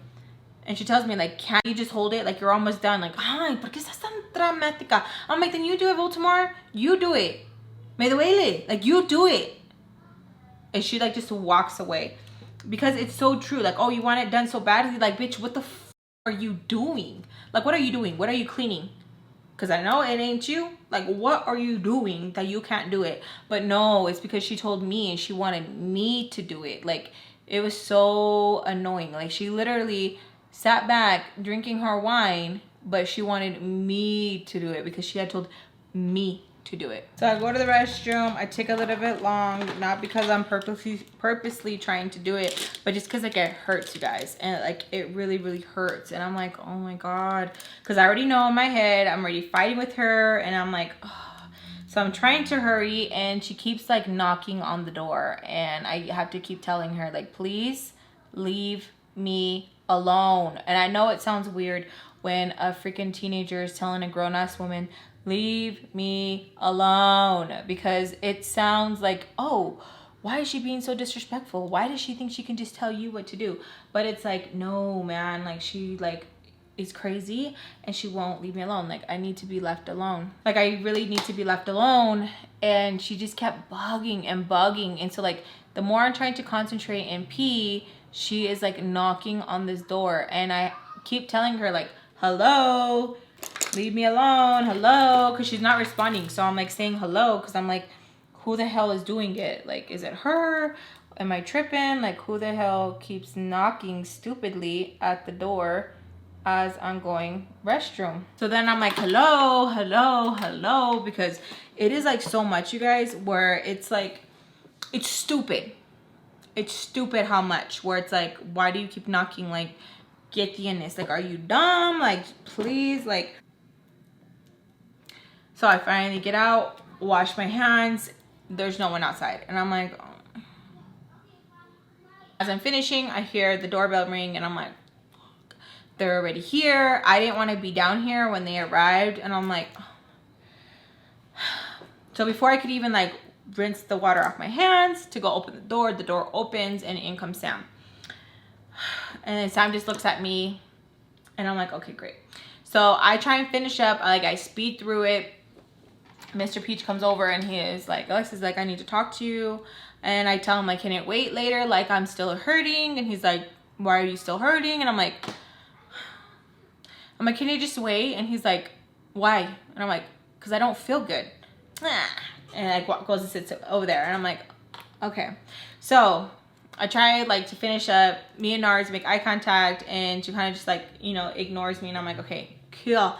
And she tells me, like, can't you just hold it? Like, you're almost done. Like, ay, ¿por qué estás tan dramática? I'm like, then you do it, Baltimore. You do it. Me duele. Like, you do it. And she, like, just walks away. Because it's so true. Like, oh, you want it done so badly? Like, bitch, what the f are you doing? Like, what are you doing? What are you cleaning? Because I know it ain't you. Like, what are you doing that you can't do it? But no, it's because she told me and she wanted me to do it. Like, it was so annoying. Like, she literally sat back drinking her wine, but she wanted me to do it because she had told me to do it. So I go to the restroom. I take a little bit long, not because I'm purposely trying to do it, but just because like it hurts, you guys, and like it really hurts. And I'm like, oh my god, because I already know in my head I'm already fighting with her, and I'm like, oh. So I'm trying to hurry, and she keeps like knocking on the door, and I have to keep telling her like, please leave me alone. And I know it sounds weird when a freaking teenager is telling a grown-ass woman, leave me alone, because it sounds like, oh, why is she being so disrespectful? Why does she think she can just tell you what to do? But it's like, no, man, like she like is crazy and she won't leave me alone. Like, I need to be left alone. Like, I really need to be left alone. And she just kept bugging and bugging. And so like the more I'm trying to concentrate and pee, she is like knocking on this door, and I keep telling her like, hello, leave me alone, hello, because she's not responding. So I'm like saying hello because I'm like, who the hell is doing it? Like, is it her? Am I tripping? Like, who the hell keeps knocking stupidly at the door as I'm going restroom? So then I'm like, hello, hello, hello, because it is like so much, you guys, where it's like, it's stupid. It's stupid how much, where it's like, why do you keep knocking? Like, get the inness. Like, are you dumb? Like, please, like. So I finally get out, wash my hands. There's no one outside. And I'm like, oh. As I'm finishing, I hear the doorbell ring, and I'm like, fuck, they're already here. I didn't want to be down here when they arrived. And I'm like, oh. So before I could even like rinse the water off my hands to go open the door opens, and in comes Sam. And then Sam just looks at me, and I'm like, okay, great. So I try and finish up. I speed through it. Mr. Peach comes over, and he is like, Alexis, like, I need to talk to you. And I tell him, like, can it wait later? Like, I'm still hurting. And he's like, why are you still hurting? And I'm like, can you just wait? And he's like, why? And I'm like, because I don't feel good. And like goes and sits over there, and I'm like, okay. So I try like to finish up. Me and Nars make eye contact, and she kind of just like, you know, ignores me, and I'm like, okay, cool,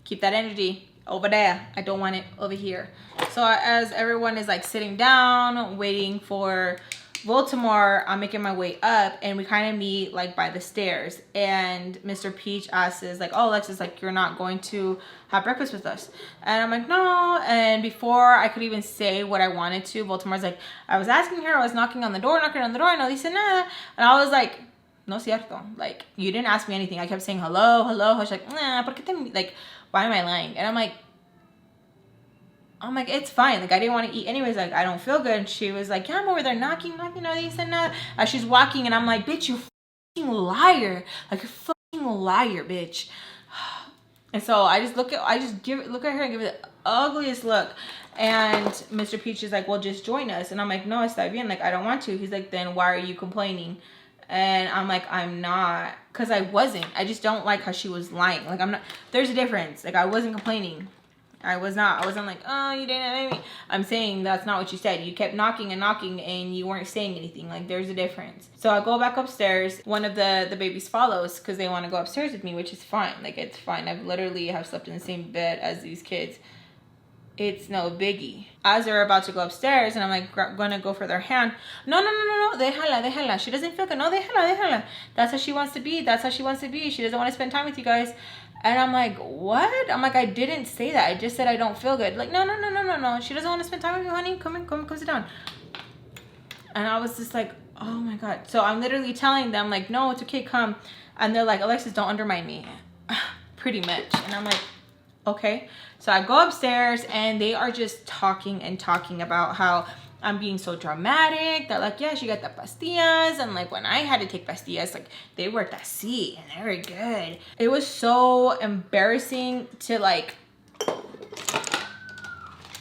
keep that energy over there. I don't want it over here. So as everyone is like sitting down waiting for Baltimore, I'm making my way up, and we kind of meet like by the stairs, and Mr. Peach asks like, oh, Alexis, like, you're not going to have breakfast with us? And I'm like, no. And before I could even say what I wanted to, Baltimore's like, I was asking her, I was knocking on the door, no dice nada. And I was like, no cierto, like, you didn't ask me anything. I kept saying hello, hello. She's like, nah, porque te, like, why am I lying? And I'm like, I'm like, it's fine. Like, I didn't want to eat anyways. Like, I don't feel good. And she was like, yeah, I'm over there knocking, this and that. As she's walking, and I'm like, bitch, you fucking liar. Like, you're fucking liar, bitch. And so I just look at her and give it the ugliest look. And Mr. Peach is like, well, just join us. And I'm like, no, está bien. Like, I don't want to. He's like, then why are you complaining? And I'm like, I'm not. Because I wasn't. I just don't like how she was lying. Like, I'm not. There's a difference. Like, I wasn't complaining. I was not. I wasn't like, oh, you didn't have me. I'm saying that's not what you said. You kept knocking and knocking and you weren't saying anything. Like, there's a difference. So I go back upstairs. One of the babies follows because they want to go upstairs with me, which is fine. Like, it's fine. I've literally have slept in the same bed as these kids. It's no biggie. As they're about to go upstairs and I'm like gonna go for their hand. No. Déjala. She doesn't feel good. No, déjala. That's how she wants to be. She doesn't want to spend time with you guys. And I'm like, what? I'm like, I didn't say that. I just said I don't feel good. Like, no. She doesn't want to spend time with you, honey. Come sit down. And I was just like, oh my God. So I'm literally telling them like, no, it's okay, come. And they're like, Alexis, don't undermine me. Pretty much. And I'm like, okay. So I go upstairs and they are just talking about how I'm being so dramatic. They're like, yeah, she got the pastillas. And like when I had to take pastillas, like they were así and they were good. It was so embarrassing to like,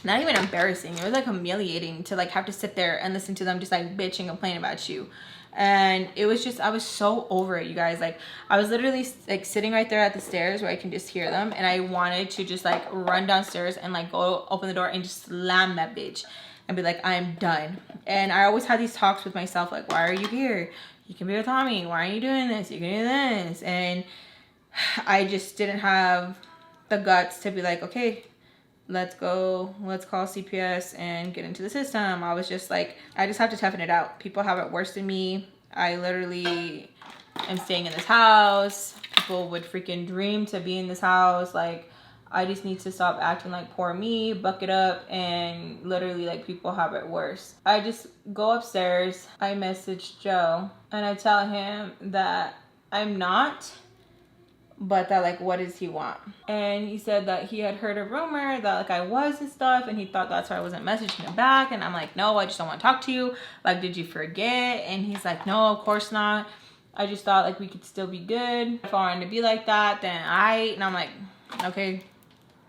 not even embarrassing. It was like humiliating to like have to sit there and listen to them just like bitch and complain about you. And it was just, I was so over it, you guys. Like, I was literally like sitting right there at the stairs where I can just hear them. And I wanted to just like run downstairs and like go open the door and just slam that bitch and be like, I'm done. And I always had these talks with myself, like, why are you here? You can be with Tommy. Why are you doing this? You can do this. And I just didn't have the guts to be like, okay, let's go, let's call CPS and get into the system. I was just like, I just have to toughen it out. People have it worse than me. I literally am staying in this house. People would freaking dream to be in this house. Like, I just need to stop acting like poor me, buck it up, and literally like people have it worse. I just go upstairs, I message Joe, and I tell him that I'm not, but that like, what does he want? And he said that he had heard a rumor that like I was and stuff, and he thought that's why I wasn't messaging him back. And I'm like, no, I just don't want to talk to you. Like, did you forget? And he's like, no, of course not. I just thought like we could still be good. If I wanted to be like that, then and I'm like, okay,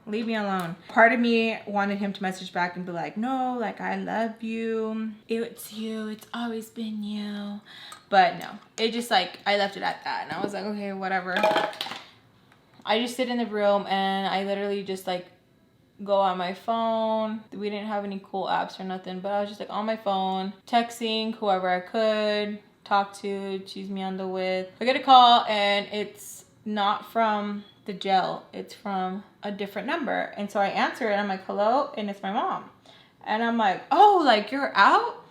leave me alone. Part of me wanted him to message back and be like, no, like I love you. It's you, it's always been you. But no, it just like, I left it at that. And I was like, okay, whatever. I just sit in the room and I literally just like go on my phone. We didn't have any cool apps or nothing, but I was just like on my phone, texting whoever I could talk to, chismeando with. I get a call and it's not from the jail, it's from a different number. And so I answer it and I'm like, hello, and it's my mom. And I'm like, oh, like you're out?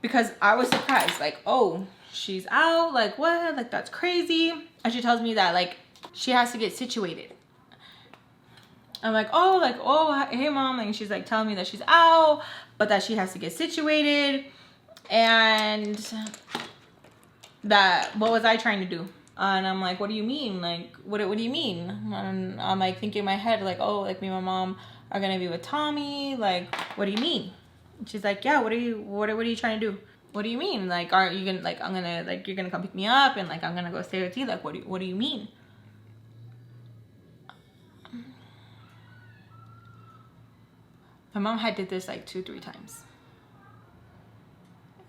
Because I was surprised, like, oh, she's out, like what? Like that's crazy. And she tells me that like she has to get situated. I'm like, oh, hey mom. And she's like telling me that she's out, but that she has to get situated. And that, what was I trying to do? And I'm like, what do you mean? Like, what do you mean? And I'm like thinking in my head, like, oh, like me and my mom are gonna be with Tommy. Like, what do you mean? And she's like, yeah, what are you trying to do? What do you mean? Like, aren't you gonna, like, you're gonna come pick me up and like I'm gonna go stay with you? Like, what do you mean? My mom had did this like 2-3 times.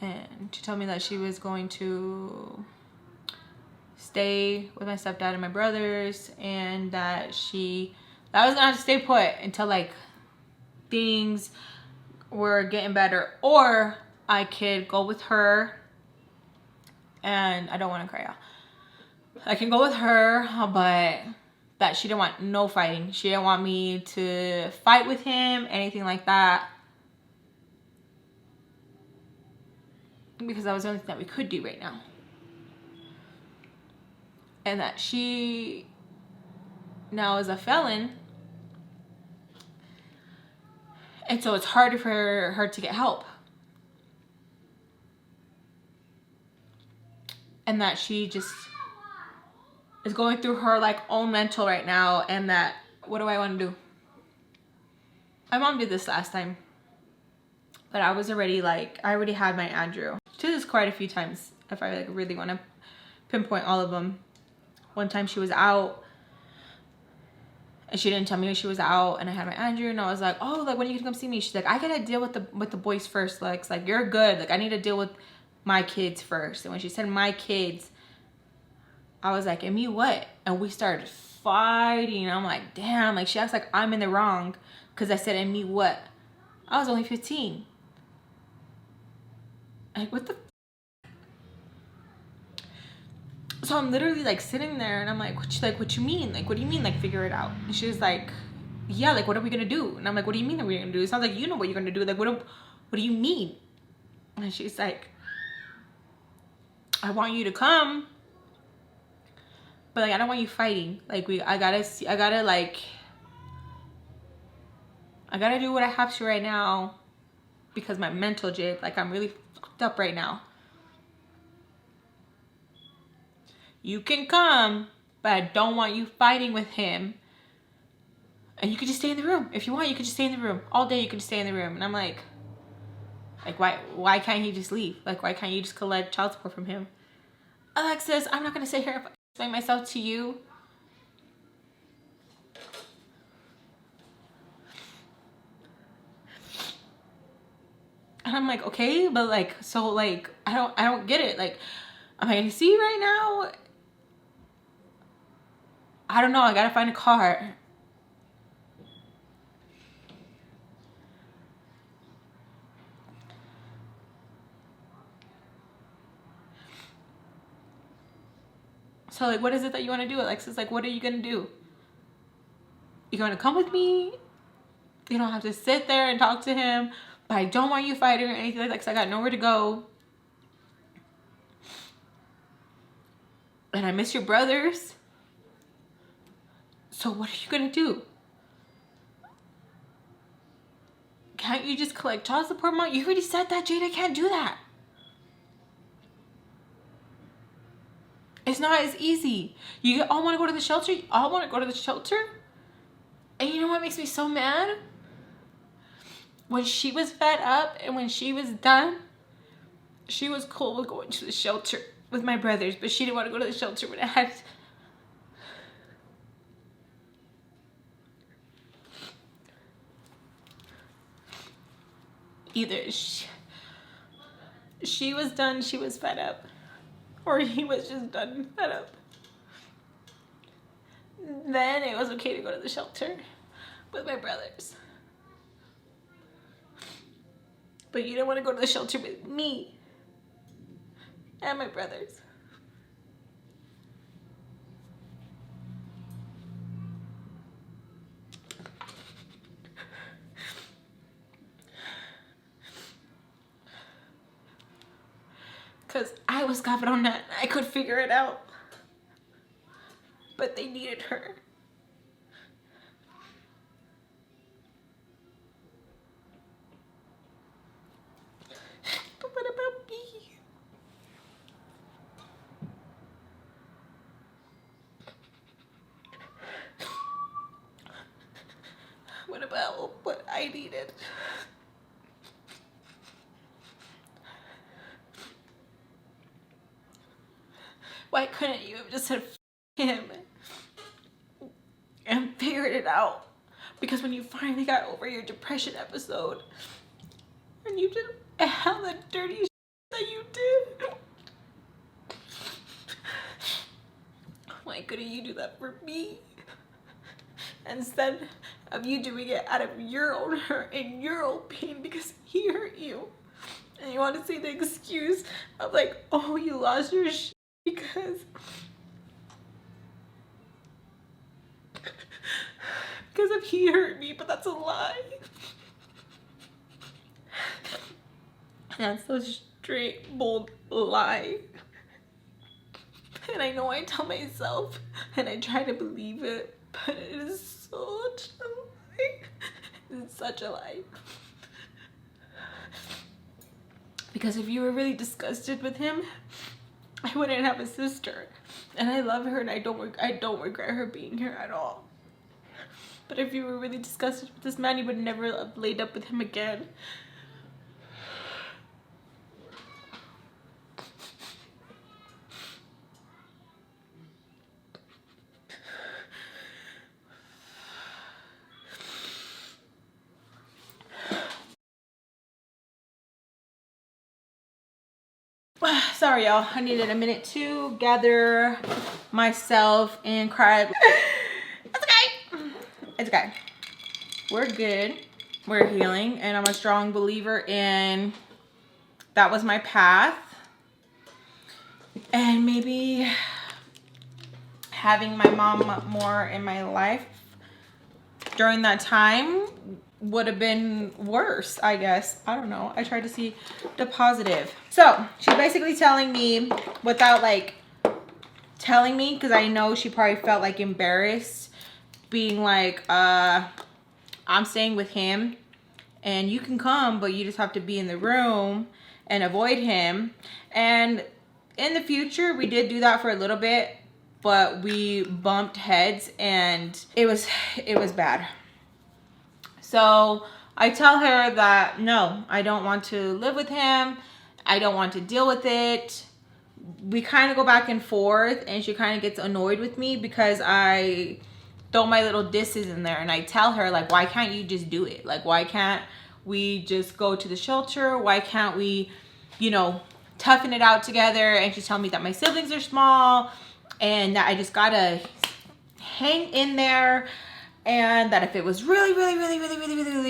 And she told me that she was going to stay with my stepdad and my brothers, and that I was gonna have to stay put until like things were getting better, or I could go with her. And I don't want to cry out. I can go with her, but that she didn't want no fighting. She didn't want me to fight with him, anything like that, because that was the only thing that we could do right now. And that she now is a felon, and so it's harder for her to get help. And that she just is going through her like own mental right now, and that, what do I want to do? My mom did this last time, but I was already like, I already had my Andrew. She did this quite a few times if I like really want to pinpoint all of them. One time she was out and she didn't tell me she was out, and I had my Andrew, and I was like, oh, like when are you gonna come see me? She's like, I gotta deal with the boys first, Lex. Like you're good. Like I need to deal with my kids first. And when she said my kids, I was like, and me what? And we started fighting. I'm like, damn, like she acts like I'm in the wrong because I said, and me what? I was only 15. Like what the? So I'm literally like sitting there and I'm like, what you mean? Like, what do you mean? Like, figure it out. And she was like, yeah, like, what are we gonna do? And I'm like, what do you mean that we're gonna do? It sounds like you know what you're gonna do. Like, what do you mean? And she's like, I want you to come, but like, I don't want you fighting. Like, I gotta do what I have to right now because my mental jig, like I'm really fucked up right now. You can come, but I don't want you fighting with him. And you can just stay in the room. If you want, you can just stay in the room. All day you can just stay in the room. And I'm like why can't he just leave? Like, why can't you just collect child support from him? Alexis, I'm not gonna sit here and explain myself to you. And I'm like, okay, but like, so like, I don't get it. Like, am I gonna see you right now? I don't know, I gotta find a car. So like, what is it that you want to do, Alexis? Like, what are you gonna do? You gonna come with me? You don't have to sit there and talk to him, but I don't want you fighting or anything like that because I got nowhere to go. And I miss your brothers. So what are you gonna do? Can't you just collect child support money? You already said that, Jada. Can't do that. It's not as easy. You all want to go to the shelter. You all want to go to the shelter. And you know what makes me so mad? When she was fed up and when she was done, she was cool with going to the shelter with my brothers, but she didn't want to go to the shelter when I had. Either she was done, she was fed up, or he was just done and fed up. Then it was okay to go to the shelter with my brothers. But you don't want to go to the shelter with me and my brothers. Because I was cabrona. I could figure it out. But they needed her. But what about me? What about what I needed? Why couldn't you have just said him and figured it out? Because when you finally got over your depression episode and you did all the dirty shit that you did, why couldn't you do that for me? Instead of you doing it out of your own hurt and your own pain because he hurt you. And you want to say the excuse of like, oh, you lost your shit because of he hurt me, but that's a lie. That's a straight, bold lie. And I know I tell myself and I try to believe it, but it is such a lie. It's such a lie. Because if you were really disgusted with him, I wouldn't have a sister. And I love her and I don't regret her being here at all. But if you were really disgusted with this man, you would never have laid up with him again. Sorry, y'all. I needed a minute to gather myself and cry. It's okay. It's okay. We're good. We're healing. And I'm a strong believer in that was my path. And maybe having my mom more in my life during that time would have been worse, I guess. I don't know. I tried to see the positive. So she's basically telling me without like telling me, because I know she probably felt like embarrassed, being like, I'm staying with him and you can come, but you just have to be in the room and avoid him. And in the future, we did do that for a little bit, but we bumped heads and it was bad. So I tell her that, no, I don't want to live with him. I don't want to deal with it. We kind of go back and forth and she kind of gets annoyed with me because I throw my little disses in there and I tell her like, why can't you just do it? Like, why can't we just go to the shelter? Why can't we, you know, toughen it out together? And she's telling me that my siblings are small and that I just gotta hang in there. And that if it was really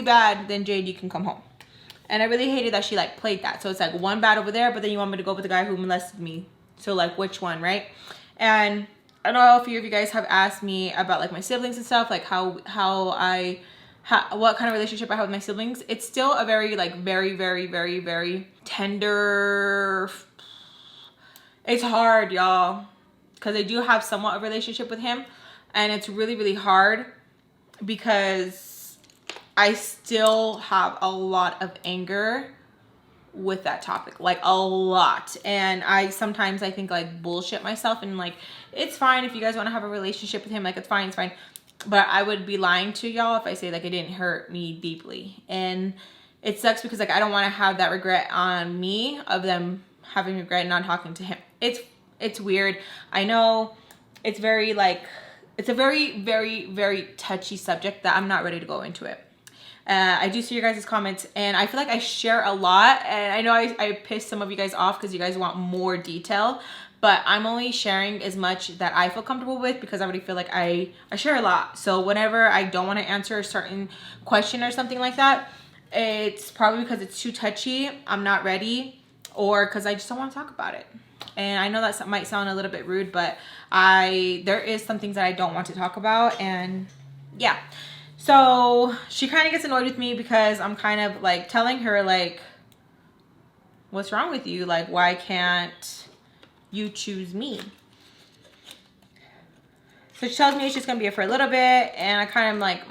bad, then Jade, you can come home. And I really hated that she like played that. So it's like one bad over there, but then you want me to go with the guy who molested me. So like which one, right? And I don't know if a few of you guys have asked me about like my siblings and stuff, like what kind of relationship I have with my siblings. It's still a very like very tender. It's hard, y'all, because I do have somewhat of a relationship with him, and it's really hard because I still have a lot of anger with that topic, like a lot. And I sometimes I think like bullshit myself and like, it's fine if you guys want to have a relationship with him, like it's fine. But I would be lying to y'all if I say like it didn't hurt me deeply. And it sucks because like I don't want to have that regret on me of them having regret and not talking to him. It's weird. I know it's very like, it's a very touchy subject that I'm not ready to go into it. I do see your guys' comments and I feel like I share a lot, and I know I pissed some of you guys off because you guys want more detail, but I'm only sharing as much that I feel comfortable with because I already feel like I share a lot. So whenever I don't want to answer a certain question or something like that, it's probably because it's too touchy, I'm not ready, or because I just don't want to talk about it. And I know that might sound a little bit rude, but there is some things that I don't want to talk about. And yeah, so she kind of gets annoyed with me because I'm kind of like telling her like, what's wrong with you? Like, why can't you choose me? So she tells me she's gonna be here for a little bit, and I kind of like,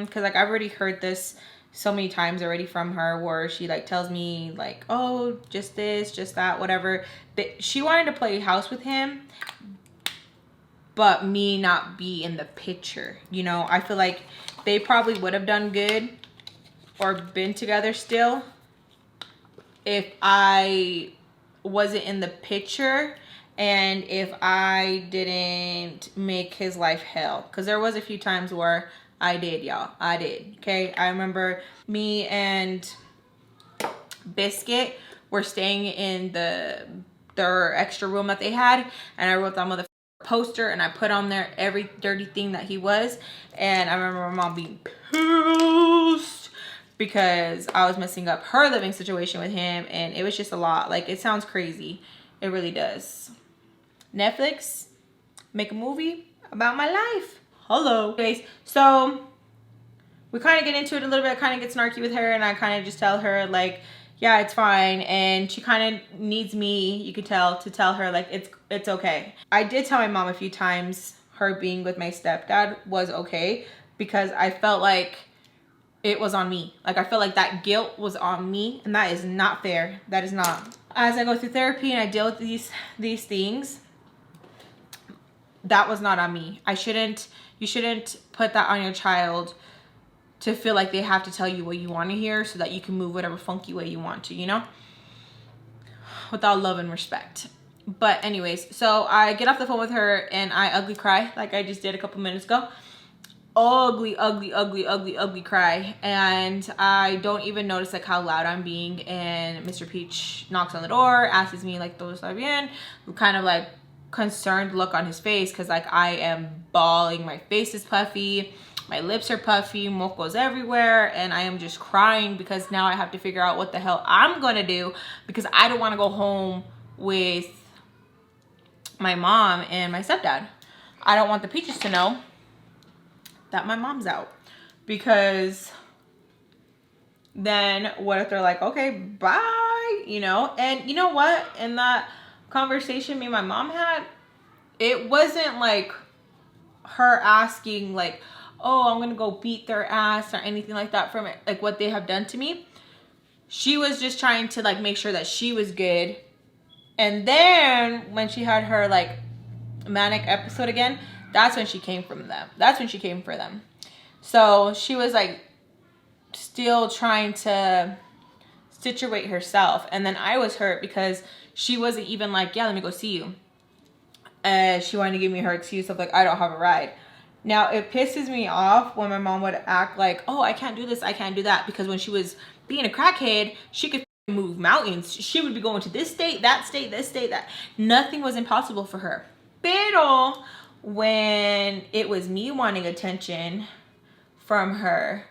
because like I've already heard this so many times already from her, where she like tells me like, oh, just this, just that, whatever. But she wanted to play house with him, but me not be in the picture. You know, I feel like they probably would have done good or been together still if I wasn't in the picture and if I didn't make his life hell. Because there was a few times where I did, y'all. I did. Okay. I remember me and Biscuit were staying in their extra room that they had, and I wrote that motherfucker poster and I put on there every dirty thing that he was. And I remember my mom being pissed because I was messing up her living situation with him, and it was just a lot. Like, it sounds crazy. It really does. Netflix, make a movie about my life. Hello. Anyways, so we kind of get into it a little bit. I kind of get snarky with her, and I kind of just tell her like, yeah, it's fine. And she kind of needs me, you could tell, to tell her like it's okay. I did tell my mom a few times her being with my stepdad was okay, because I felt like it was on me. Like, I felt like that guilt was on me, and that is not fair. That is not. As I go through therapy and I deal with these things, that was not on me. You shouldn't put that on your child to feel like they have to tell you what you want to hear so that you can move whatever funky way you want to, you know, without love and respect. But anyways, so I get off the phone with her and I ugly cry like I just did a couple minutes ago. Ugly cry. And I don't even notice like how loud I'm being. And Mr. Peach knocks on the door, asks me like, "Todo está bien?" Kind of like concerned look on his face because like I am bawling. My face is puffy, my lips are puffy, mocos everywhere, and I am just crying because now I have to figure out what the hell I'm gonna do because I don't want to go home with my mom and my stepdad. I don't want the Peaches to know that my mom's out, because then what if they're like, "Okay, bye," you know? And you know what? In that conversation me and my mom had, it wasn't like her asking like, "Oh, I'm gonna go beat their ass" or anything like that from it, like what they have done to me. She was just trying to like make sure that she was good. And then when she had her like manic episode again, that's when she came from them. That's when she came for them. So she was like still trying to situate herself. And then I was hurt because she wasn't even like, "Yeah, let me go see you." She wanted to give me her excuse of like, "I don't have a ride." Now it pisses me off when my mom would act like, "Oh, I can't do this, I can't do that," because when she was being a crackhead, she could move mountains. She would be going to this state, this state, that. Nothing was impossible for her. Pero when it was me wanting attention from her,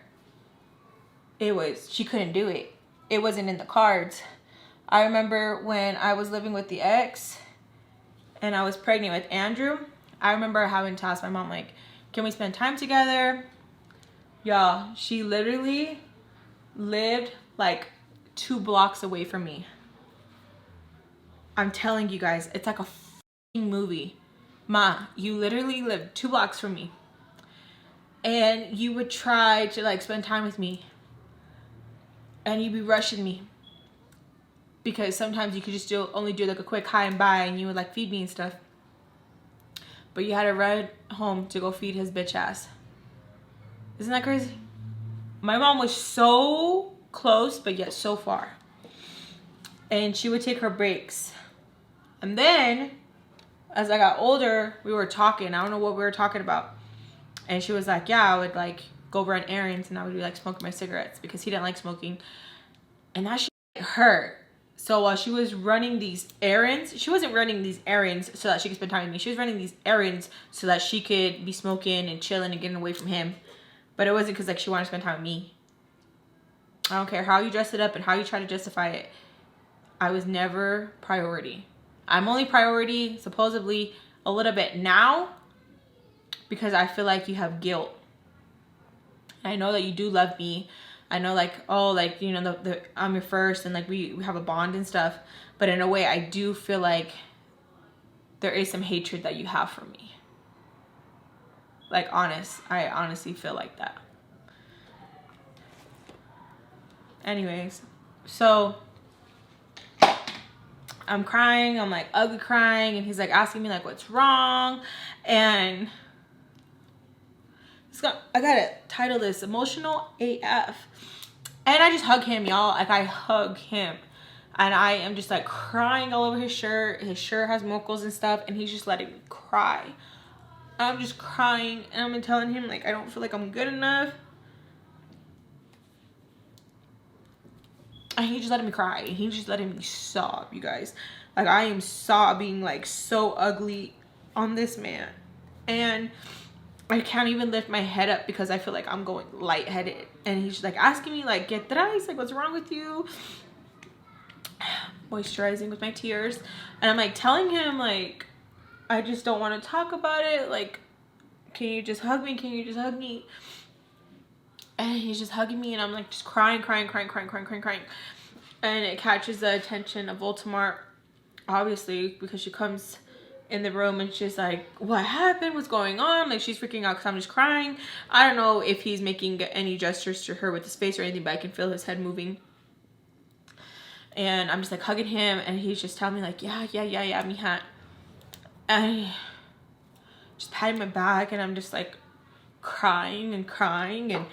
she couldn't do it. It wasn't in the cards. I remember when I was living with the ex and I was pregnant with Andrew, I remember having to ask my mom like, "Can we spend time together?" Y'all, she literally lived like 2 blocks away from me. I'm telling you guys, it's like a f***ing movie. "Ma, you literally live 2 blocks from me. And you would try to like spend time with me. And you'd be rushing me. Because sometimes you could just only do like a quick hi and bye and you would like feed me and stuff. But you had to run home to go feed his bitch ass." Isn't that crazy? My mom was so close, but yet so far. And she would take her breaks. And then, as I got older, we were talking. I don't know what we were talking about. And she was like, "Yeah, I would like go run errands and I would be like smoking my cigarettes," because he didn't like smoking. And that shit hurt. So while she was running these errands, she wasn't running these errands so that she could spend time with me. She was running these errands so that she could be smoking and chilling and getting away from him. But it wasn't because like she wanted to spend time with me. I don't care how you dress it up and how you try to justify it. I was never priority. I'm only priority supposedly a little bit now because I feel like you have guilt. I know that you do love me. I know like, oh, like, you know, I'm your first and like we have a bond and stuff. But in a way, I do feel like there is some hatred that you have for me. Like I honestly feel like that. Anyways, so I'm crying. I'm like ugly crying. And he's like asking me like what's wrong. And I gotta title this Emotional AF. And I just hug him, y'all. Like I hug him. And I am just like crying all over his shirt. His shirt has mocos and stuff. And he's just letting me cry. I'm just crying. And I'm telling him like I don't feel like I'm good enough. And he's just letting me cry. And he's just letting me sob, you guys. Like I am sobbing like so ugly on this man. And I can't even lift my head up because I feel like I'm going lightheaded. And he's just like asking me like, "¿Qué traes? Like what's wrong with you?" Moisturizing with my tears. And I'm like telling him like, I just don't want to talk about it. Like, can you just hug me? Can you just hug me? And he's just hugging me and I'm like just crying. And it catches the attention of Voldemort, obviously, because she comes in the room and she's like, "What happened? What's going on?" Like she's freaking out because I'm just crying. I don't know if he's making any gestures to her with his face or anything, but I can feel his head moving. And I'm just like hugging him and he's just telling me like, yeah, mija. And just patting my back, and I'm just like crying and crying, and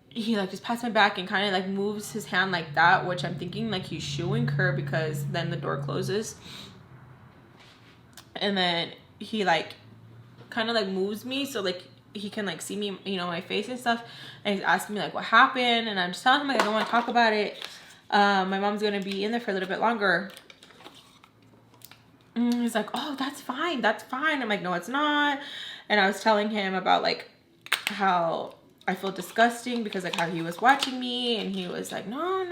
he like just pats my back and kind of like moves his hand like that, which I'm thinking like he's shooing her, because then the door closes, and then he like kind of like moves me so like he can like see me, you know, my face and stuff, and he's asking me like what happened, and I'm just telling him like I don't want to talk about it. My mom's gonna be in there for a little bit longer. And he's like, oh, that's fine, that's fine. I'm like, no, it's not. And I was telling him about like how I feel disgusting because like how he was watching me, and he was like, no,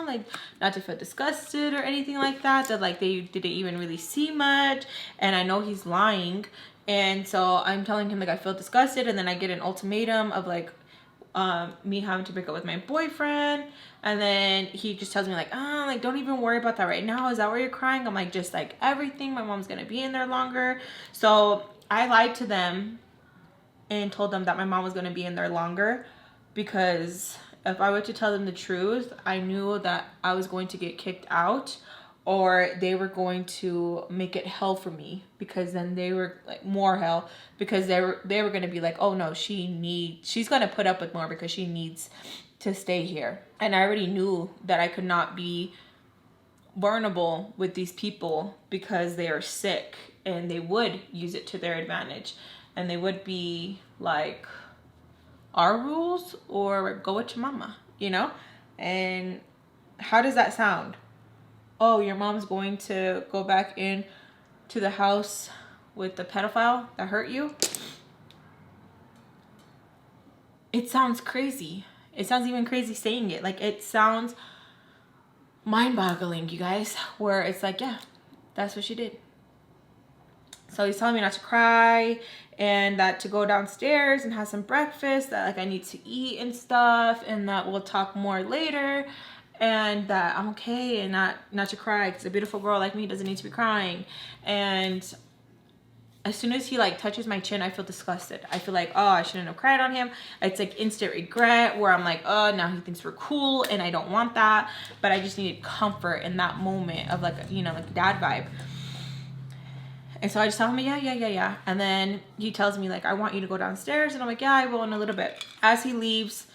like not to feel disgusted or anything like that, that like they didn't even really see much, and I know he's lying. And so I'm telling him like I feel disgusted, and then I get an ultimatum of like me having to break up with my boyfriend, and then he just tells me like, oh, like don't even worry about that right now. Is that why you're crying? I'm like, just like everything, my mom's gonna be in there longer. So I lied to them and told them that my mom was going to be in there longer, because if I were to tell them the truth, I knew that I was going to get kicked out, or they were going to make it hell for me, because then they were like more hell, because they were going to be like, oh no, she's going to put up with more because she needs to stay here. And I already knew that I could not be vulnerable with these people, because they are sick and they would use it to their advantage. And they would be like, our rules or go with your mama, you know? And how does that sound? Oh, your mom's going to go back in to the house with the pedophile that hurt you? It sounds crazy. It sounds even crazy saying it. Like, it sounds mind-boggling, you guys, where it's like, yeah, that's what she did. So he's telling me not to cry, and that to go downstairs and have some breakfast, that like I need to eat and stuff, and that we'll talk more later, and that I'm okay, and not to cry, because a beautiful girl like me doesn't need to be crying. And as soon as he like touches my chin, I feel disgusted. I feel like, oh, I shouldn't have cried on him. It's like instant regret, where I'm like, oh, now he thinks we're cool, and I don't want that. But I just needed comfort in that moment of like, you know, like dad vibe. And so I just tell him, yeah. And then he tells me like, I want you to go downstairs. And I'm like, yeah, I will in a little bit. As he leaves,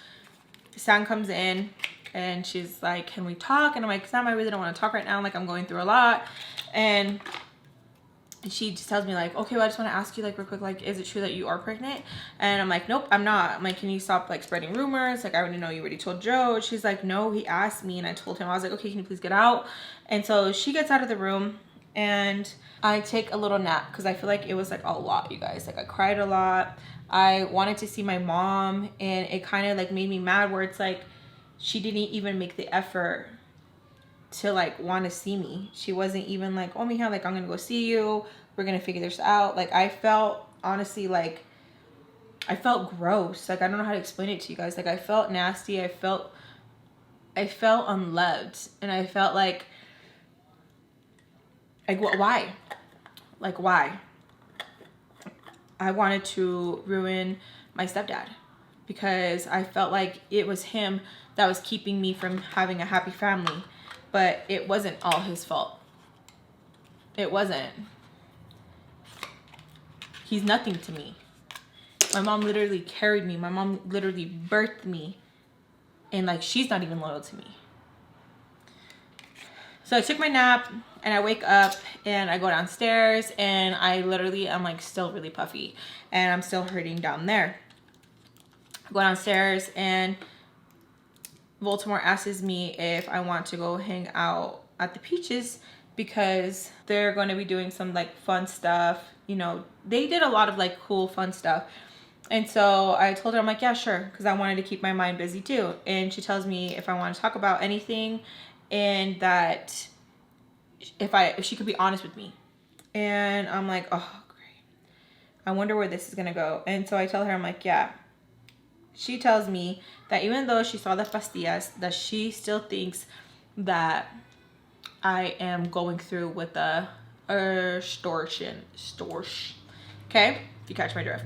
Sam comes in, and she's like, can we talk? And I'm like, Sam, I really don't want to talk right now. Like, I'm going through a lot. And she just tells me like, okay, well, I just want to ask you like real quick, like, is it true that you are pregnant? And I'm like, nope, I'm not. I'm like, can you stop like spreading rumors? Like, I already know you already told Joe. She's like, no, he asked me. And I told him. I was like, okay, can you please get out? And so she gets out of the room, and I take a little nap, because I feel like it was like a lot, you guys. Like, I cried a lot. I wanted to see my mom, and it kind of like made me mad, where it's like she didn't even make the effort to like want to see me. She wasn't even like, oh, Mija, like I'm gonna go see you, we're gonna figure this out. Like, I felt honestly like I felt gross. Like, I don't know how to explain it to you guys. Like, I felt nasty. I felt unloved, and I felt like why? Like, why? I wanted to ruin my stepdad, because I felt like it was him that was keeping me from having a happy family. But it wasn't all his fault. It wasn't. He's nothing to me. My mom literally carried me. My mom literally birthed me. And like, she's not even loyal to me. So I took my nap, and I wake up, and I go downstairs, and I literally am like still really puffy, and I'm still hurting down there. I go downstairs, and Baltimore asks me if I want to go hang out at the Peaches, because they're going to be doing some like fun stuff. You know, they did a lot of like cool fun stuff. And so I told her, I'm like, yeah, sure, because I wanted to keep my mind busy too. And she tells me if I want to talk about anything, and that if she could be honest with me. And I'm like, oh, great. I wonder where this is gonna go. And so I tell her, I'm like, yeah. She tells me that even though she saw the pastillas, that she still thinks that I am going through with a extortion. Okay, if you catch my drift.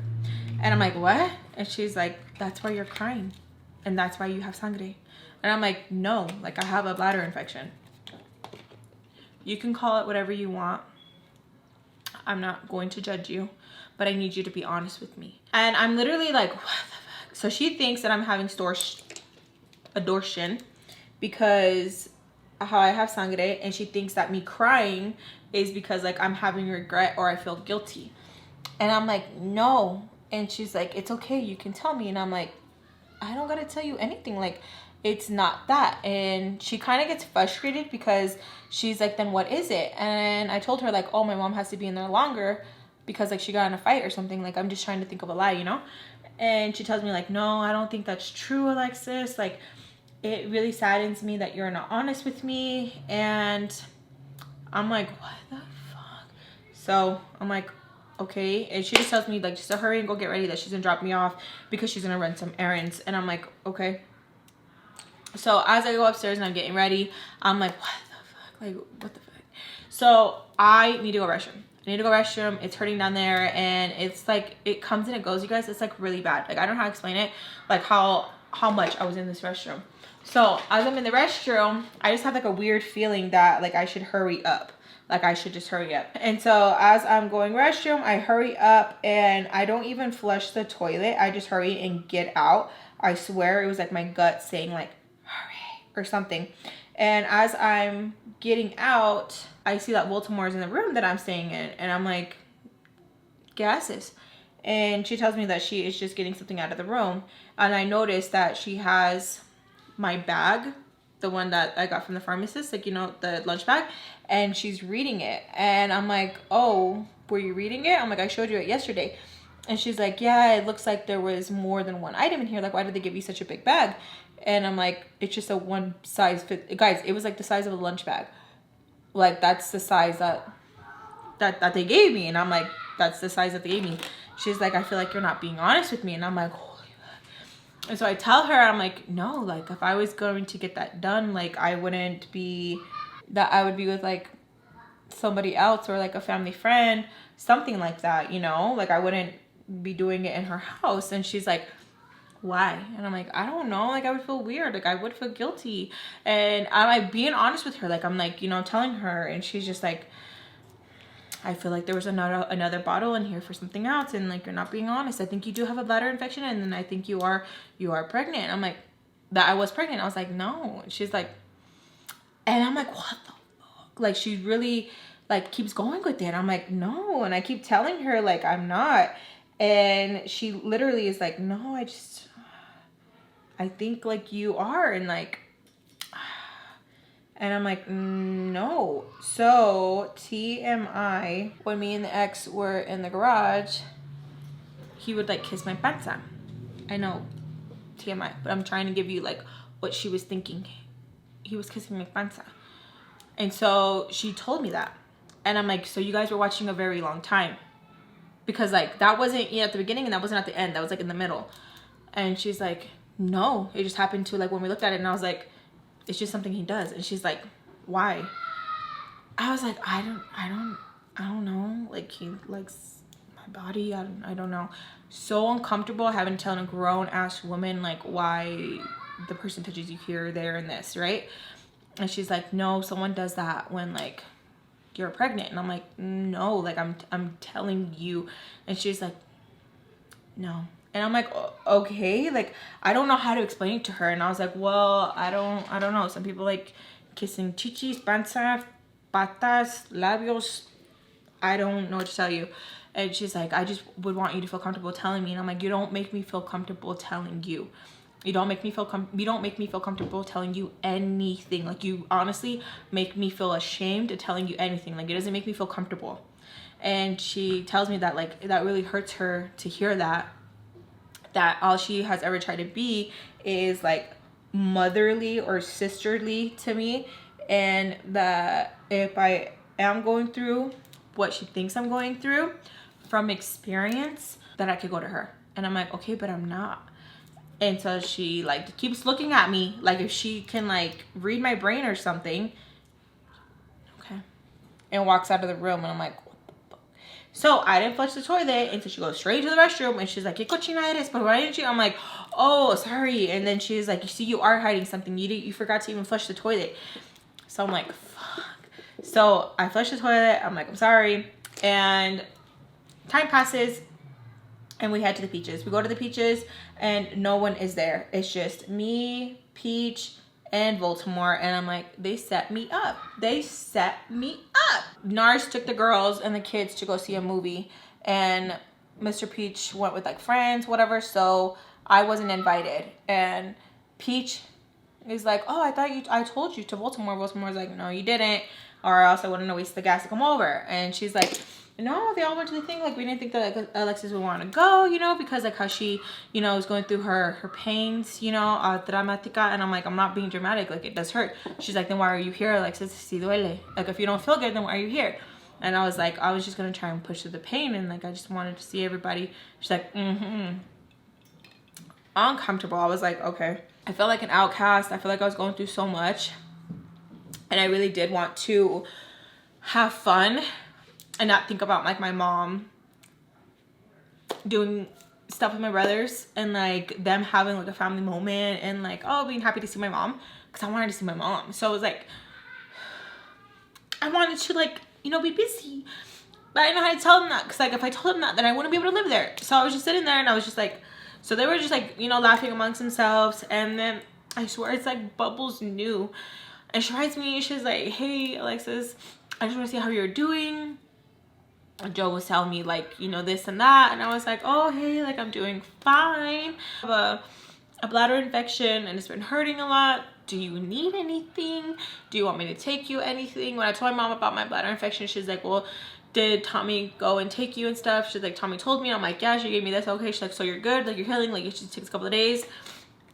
And I'm like, what? And she's like, that's why you're crying, and that's why you have sangre. And I'm like, no, like I have a bladder infection. You can call it whatever you want. I'm not going to judge you, but I need you to be honest with me. And I'm literally like, what the fuck? So she thinks that I'm having abortion because how I have sangre, and she thinks that me crying is because like I'm having regret or I feel guilty. And I'm like, no. And she's like, it's okay, you can tell me. And I'm like, I don't gotta tell you anything, like it's not that. And she kind of gets frustrated because she's like, then what is it? And I told her like, oh, my mom has to be in there longer because like she got in a fight or something. Like I'm just trying to think of a lie, you know? And she tells me like, no, I don't think that's true, Alexis. Like it really saddens me that you're not honest with me. And I'm like, what the fuck? So I'm like, okay. And she just tells me like just to hurry and go get ready, that she's gonna drop me off because she's gonna run some errands. And I'm like, okay. So as I go upstairs and I'm getting ready, I'm like, what the fuck? Like, what the fuck? So I need to go restroom. I need to go restroom. It's hurting down there. And it's like, it comes and it goes, you guys. It's like really bad. Like, I don't know how to explain it. Like how much I was in this restroom. So as I'm in the restroom, I just have like a weird feeling that like I should hurry up. Like I should just hurry up. And so as I'm going restroom, I hurry up and I don't even flush the toilet. I just hurry and get out. I swear it was like my gut saying like, hurry or something. And as I'm getting out, I see that Baltimore's in the room that I'm staying in. And I'm like, gases. And she tells me that she is just getting something out of the room. And I noticed that she has my bag, the one that I got from the pharmacist, like, you know, the lunch bag, and she's reading it. And I'm like, oh, were you reading it? I'm like, I showed you it yesterday. And she's like, yeah, it looks like there was more than one item in here. Like, why did they give you such a big bag? And I'm like, it's just a one size fit. Guys, it was like the size of a lunch bag. Like, that's the size that they gave me. And I'm like, that's the size that they gave me. She's like, I feel like you're not being honest with me. And I'm like, holy fuck. And so I tell her, I'm like, no, like if I was going to get that done, like I wouldn't be, that I would be with like somebody else or like a family friend, something like that, you know, like I wouldn't be doing it in her house. And she's like, why? And I'm like, I don't know, like I would feel weird, like I would feel guilty. And I'm like being honest with her, like I'm like, you know, telling her, and she's just like, I feel like there was another bottle in here for something else, and like you're not being honest. I think you do have a bladder infection, and then I think you are pregnant. And I'm like, that I was pregnant. I was like, no. And she's like, and I'm like, what the fuck? Like she really like keeps going with it. I'm like, no. And I keep telling her like I'm not. And she literally is like, no, I think like you are. And like, and I'm like, no. So TMI, when me and the ex were in the garage, he would like kiss my panza. I know, TMI, but I'm trying to give you like what she was thinking. He was kissing my panza. And so she told me that. And I'm like, so you guys were watching a very long time. Because like that wasn't at the beginning and that wasn't at the end. That was like in the middle. And she's like, no, it just happened to like when we looked at it, and I was like, it's just something he does. And she's like, why? I was like, I don't know. Like he likes my body. I don't know. So uncomfortable having to tell a grown ass woman like why the person touches you here, there, and this, right? And she's like, no, someone does that when like you're pregnant. And I'm like, no, like I'm telling you. And she's like, no. And I'm like, okay, like I don't know how to explain it to her. And I was like, well, I don't know. Some people like kissing chichis, panza, patas, labios. I don't know what to tell you. And she's like, I just would want you to feel comfortable telling me. And I'm like, you don't make me feel comfortable telling you. You don't make me feel comfortable telling you anything. Like you honestly make me feel ashamed of telling you anything. Like it doesn't make me feel comfortable. And she tells me that like that really hurts her to hear that all she has ever tried to be is like motherly or sisterly to me, and that if I am going through what she thinks I'm going through from experience, that I could go to her. And I'm like, okay, but I'm not. And so she like keeps looking at me like if she can like read my brain or something. Okay. And walks out of the room, and I'm like, so I didn't flush the toilet, and so she goes straight to the restroom, and she's like, ¿Qué cochina eres? But why didn't you? I'm like, oh, sorry. And then she's like, you see, you are hiding something. You forgot to even flush the toilet. So I'm like, fuck. So I flushed the toilet. I'm like, I'm sorry. And time passes and we head to the Peaches. We go to the Peaches and no one is there. It's just me, Peach, and Baltimore. And I'm like, they set me up. They set me up. Nars took the girls and the kids to go see a movie. And Mr. Peach went with like friends, whatever. So I wasn't invited. And Peach is like, oh, I told you to Baltimore. Baltimore's like, no, you didn't. Or else I wouldn't have wasted the gas to come over. And she's like, no, they all went to the thing. Like, we didn't think that like, Alexis would want to go, you know, because like how she, you know, is going through her pains, you know, dramatica. And I'm like, I'm not being dramatic. Like, it does hurt. She's like, then why are you here, Alexis? Si duele. Like, if you don't feel good, then why are you here? And I was like, I was just going to try and push through the pain. And like, I just wanted to see everybody. She's like, uncomfortable. I was like, okay. I felt like an outcast. I feel like I was going through so much. And I really did want to have fun and not think about like my mom doing stuff with my brothers and like them having like a family moment and like, oh, being happy to see my mom, because I wanted to see my mom. So it was like, I wanted to like, you know, be busy, but I didn't know how to tell them that, because like if I told them that, then I wouldn't be able to live there. So I was just sitting there and I was just like, so they were just like, you know, laughing amongst themselves. And then I swear it's like Bubbles knew, and she writes me, she's like, hey Alexis, I just want to see how you're doing. Joe was telling me like, you know, this and that, and I was like, oh hey, like I'm doing fine. I have a bladder infection and it's been hurting a lot. Do you need anything? Do you want me to take you anything? When I told my mom about my bladder infection, she's like, well, did Tommy go and take you and stuff? She's like, Tommy told me. I'm like, yeah, she gave me this. Okay. She's like, so you're good, like you're healing, like it just takes a couple of days.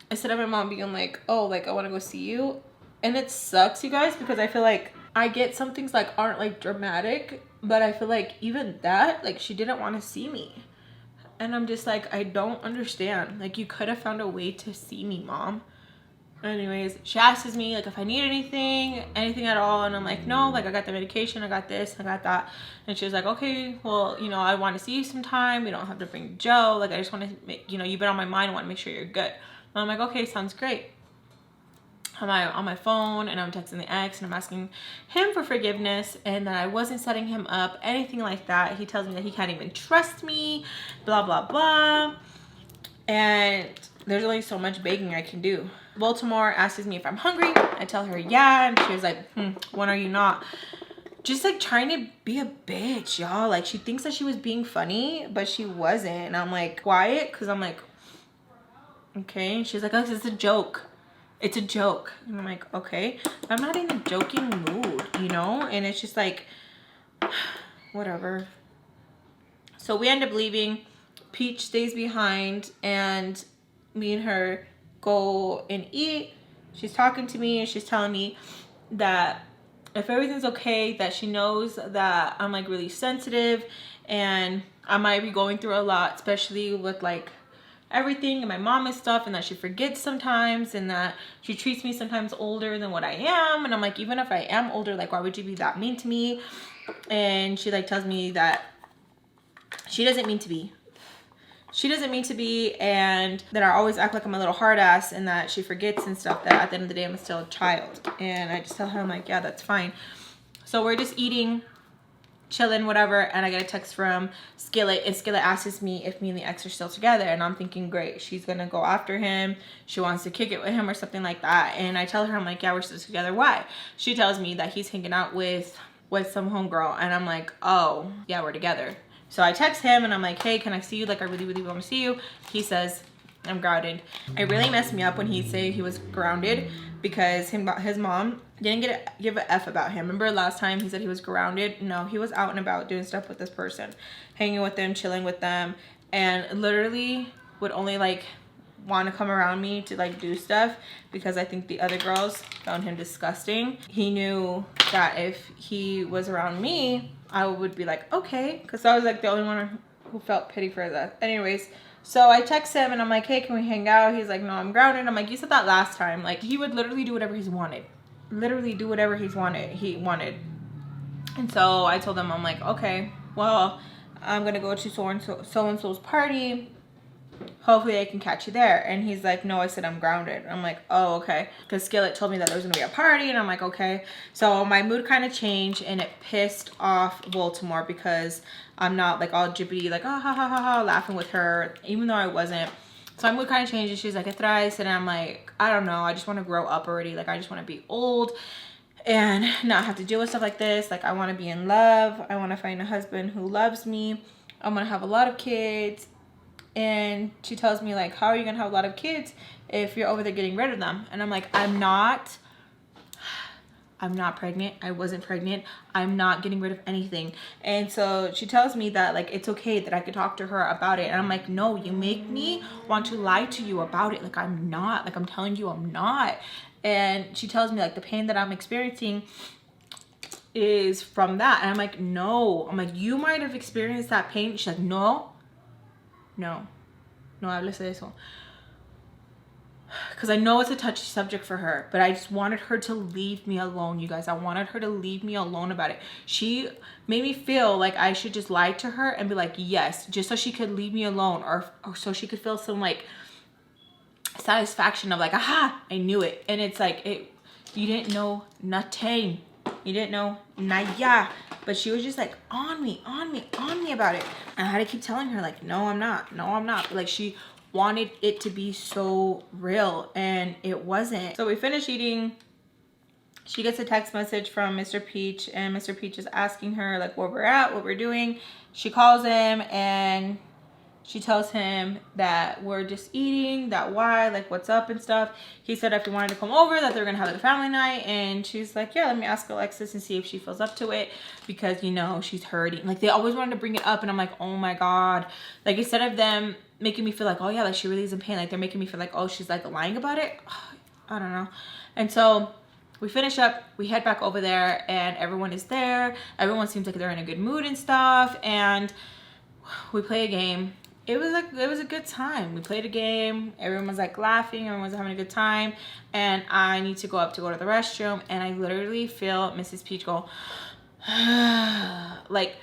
Instead of my mom being like, oh, like I want to go see you. And it sucks, you guys, because I feel like I get some things like aren't like dramatic, but I feel like even that, like she didn't want to see me. And I'm just like, I don't understand. Like, you could have found a way to see me, Mom. Anyways, she asks me like if I need anything at all, and I'm like, no, like I got the medication, I got this, I got that. And she was like, okay, well, you know, I want to see you sometime. We don't have to bring Joe. Like, I just want to make, you know, you've been on my mind, I want to make sure you're good. And I'm like, okay, sounds great. I'm on my phone and I'm texting the ex and I'm asking him for forgiveness and that I wasn't setting him up, anything like that. He tells me that he can't even trust me, blah, blah, blah. And there's only so much begging I can do. Baltimore asks me if I'm hungry. I tell her, yeah. And she was like, when are you not? Just like trying to be a bitch, y'all. Like, she thinks that she was being funny, but she wasn't. And I'm like, quiet, because I'm like, okay. And she's like, oh, it's a joke. It's a joke. And I'm like, okay. I'm not in a joking mood, you know? And it's just like, whatever. So we end up leaving. Peach stays behind and me and her go and eat. She's talking to me and she's telling me that if everything's okay, that she knows that I'm like really sensitive and I might be going through a lot, especially with like everything and my mom and stuff, and that she forgets sometimes and that she treats me sometimes older than what I am. And I'm like, even if I am older, like why would you be that mean to me? And she like tells me that she doesn't mean to be. She doesn't mean to be, and that I always act like I'm a little hard ass and that she forgets and stuff, that at the end of the day I'm still a child. And I just tell her, I'm like, yeah, that's fine. So we're just eating, chilling, whatever, and I get a text from Skillet, and Skillet asks me if me and the ex are still together. And I'm thinking, great, she's gonna go after him, she wants to kick it with him or something like that. And I tell her, I'm like, yeah, we're still together. Why? She tells me that he's hanging out with some homegirl, and I'm like, oh yeah, we're together. So I text him and I'm like, hey, can I see you? Like, I really, really want to see you. He says, I'm grounded. It really messed me up when he said he was grounded, because his mom didn't give a F about him. Remember last time he said he was grounded? No, he was out and about doing stuff with this person, hanging with them, chilling with them, and literally would only like want to come around me to like do stuff because I think the other girls found him disgusting. He knew that if he was around me, I would be like, okay, because I was like the only one who felt pity for that. Anyways, so I text him and I'm like, hey, can we hang out? He's like, no, I'm grounded. I'm like, you said that last time. Like, he would literally do whatever he wanted. Literally do whatever he wanted. And so I told him, I'm like, okay, well, I'm gonna go to so and so's party. hopefully I can catch you there. And he's like, no, I said I'm grounded. I'm like, oh, okay. Because Skillet told me that there was gonna be a party, and I'm like, okay. So my mood kind of changed, and it pissed off Baltimore because I'm not like all jibbity, like, oh, ha, ha, ha, ha, laughing with her, even though I wasn't. So my mood kind of changed, and she's like, ¿qué traes? And I'm like, I don't know. I just want to grow up already. Like, I just want to be old and not have to deal with stuff like this. Like, I want to be in love. I want to find a husband who loves me. I'm going to have a lot of kids. And she tells me, like, how are you going to have a lot of kids if you're over there getting rid of them? And I'm like, I'm not pregnant. I wasn't pregnant. I'm not getting rid of anything. And so she tells me that, like, it's okay, that I could talk to her about it. And I'm like, no, you make me want to lie to you about it. Like, I'm not. Like, I'm telling you I'm not. And she tells me, like, the pain that I'm experiencing is from that. And I'm like, no. I'm like, you might have experienced that pain. She's like, no hables de eso. Because I know it's a touchy subject for her, but I just wanted her to leave me alone, you guys. I wanted her to leave me alone about it. She made me feel like I should just lie to her and be like, yes, just so she could leave me alone, or so she could feel some, like, satisfaction of, like, aha, I knew it. And it's like, you didn't know nothing. You didn't know naya. But she was just like on me about it. And I had to keep telling her, like, no, I'm not. No, I'm not. But, like, she wanted it to be so real, and it wasn't. So we finished eating. She gets a text message from Mr. Peach, and Mr. Peach is asking her, like, where we're at, what we're doing. She calls him, and she tells him that we're just eating, that why, like, what's up and stuff. He said if he wanted to come over, that they're gonna have like a family night. And she's like, yeah, let me ask Alexis and see if she feels up to it, because, you know, she's hurting. Like, they always wanted to bring it up, and I'm like, oh my God. Like, instead of them making me feel like, oh yeah, like, she really is in pain, like, they're making me feel like, oh, she's like lying about it. I don't know. And so we finish up, we head back over there, and everyone is there. Everyone seems like they're in a good mood and stuff, and we play a game. It was a good time. We played a game. Everyone was like laughing. Everyone was having a good time. And I need to go to the restroom. And I literally feel Mrs. Peach go, like,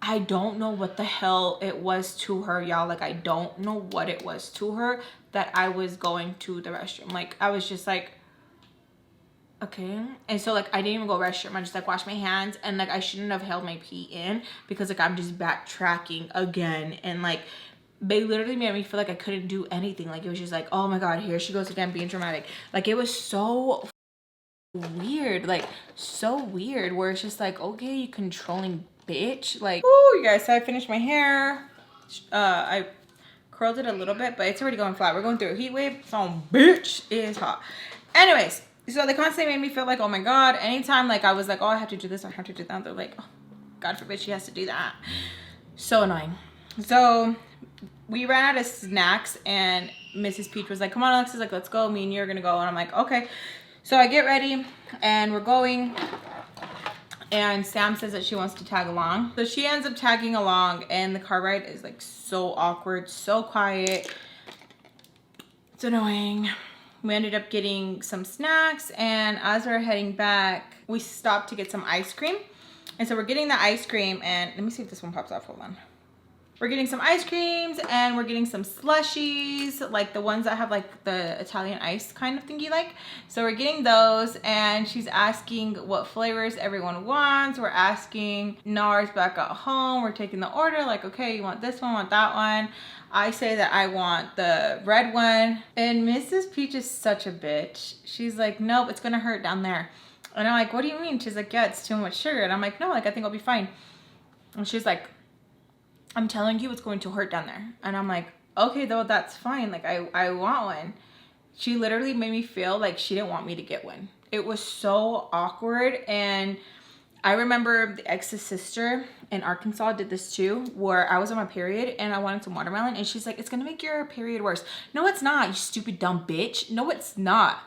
I don't know what the hell it was to her, y'all. Like, I don't know what it was to her that I was going to the restroom. Like, I was just like, okay. And so, like, I didn't even go restroom. I just, like, washed my hands. And, like, I shouldn't have held my pee in, because, like, I'm just backtracking again. And, like, they literally made me feel like I couldn't do anything. Like, it was just like, oh my God, here she goes again being dramatic. Like, it was so weird. Like, so weird, where it's just like, okay, you controlling bitch. Like, oh, you guys, so I finished my hair. I curled it a little bit, but it's already going flat. We're going through a heat wave. So, bitch, it is hot. Anyways, so they constantly made me feel like, oh my God, anytime, like, I was like, oh, I have to do this, I have to do that, they're like, oh, God forbid she has to do that. So annoying. So we ran out of snacks, and Mrs. Peach was like, come on, Alexis, like, let's go. Me and you are gonna go. And I'm like, okay. So I get ready, and we're going, and Sam says that she wants to tag along. So she ends up tagging along, and the car ride is like so awkward, so quiet. It's annoying. We ended up getting some snacks, and as we're heading back, we stopped to get some ice cream. And so we're getting the ice cream, and let me see if this one pops off. Hold on. We're getting some ice creams, and we're getting some slushies, like the ones that have like the Italian ice kind of thingy like. So we're getting those, and she's asking what flavors everyone wants. We're asking Nars back at home. We're taking the order, like, okay, you want this one, want that one. I say that I want the red one. And Mrs. Peach is such a bitch. She's like, nope, it's gonna hurt down there. And I'm like, what do you mean? She's like, yeah, it's too much sugar. And I'm like, no, like, I think I'll be fine. And she's like, I'm telling you, it's going to hurt down there. And I'm like, okay, though, that's fine. Like, I want one. She literally made me feel like she didn't want me to get one. It was so awkward. And I remember the ex's sister in Arkansas did this too, where I was on my period and I wanted some watermelon, and she's like, it's gonna make your period worse. No, it's not, you stupid dumb bitch. No, it's not.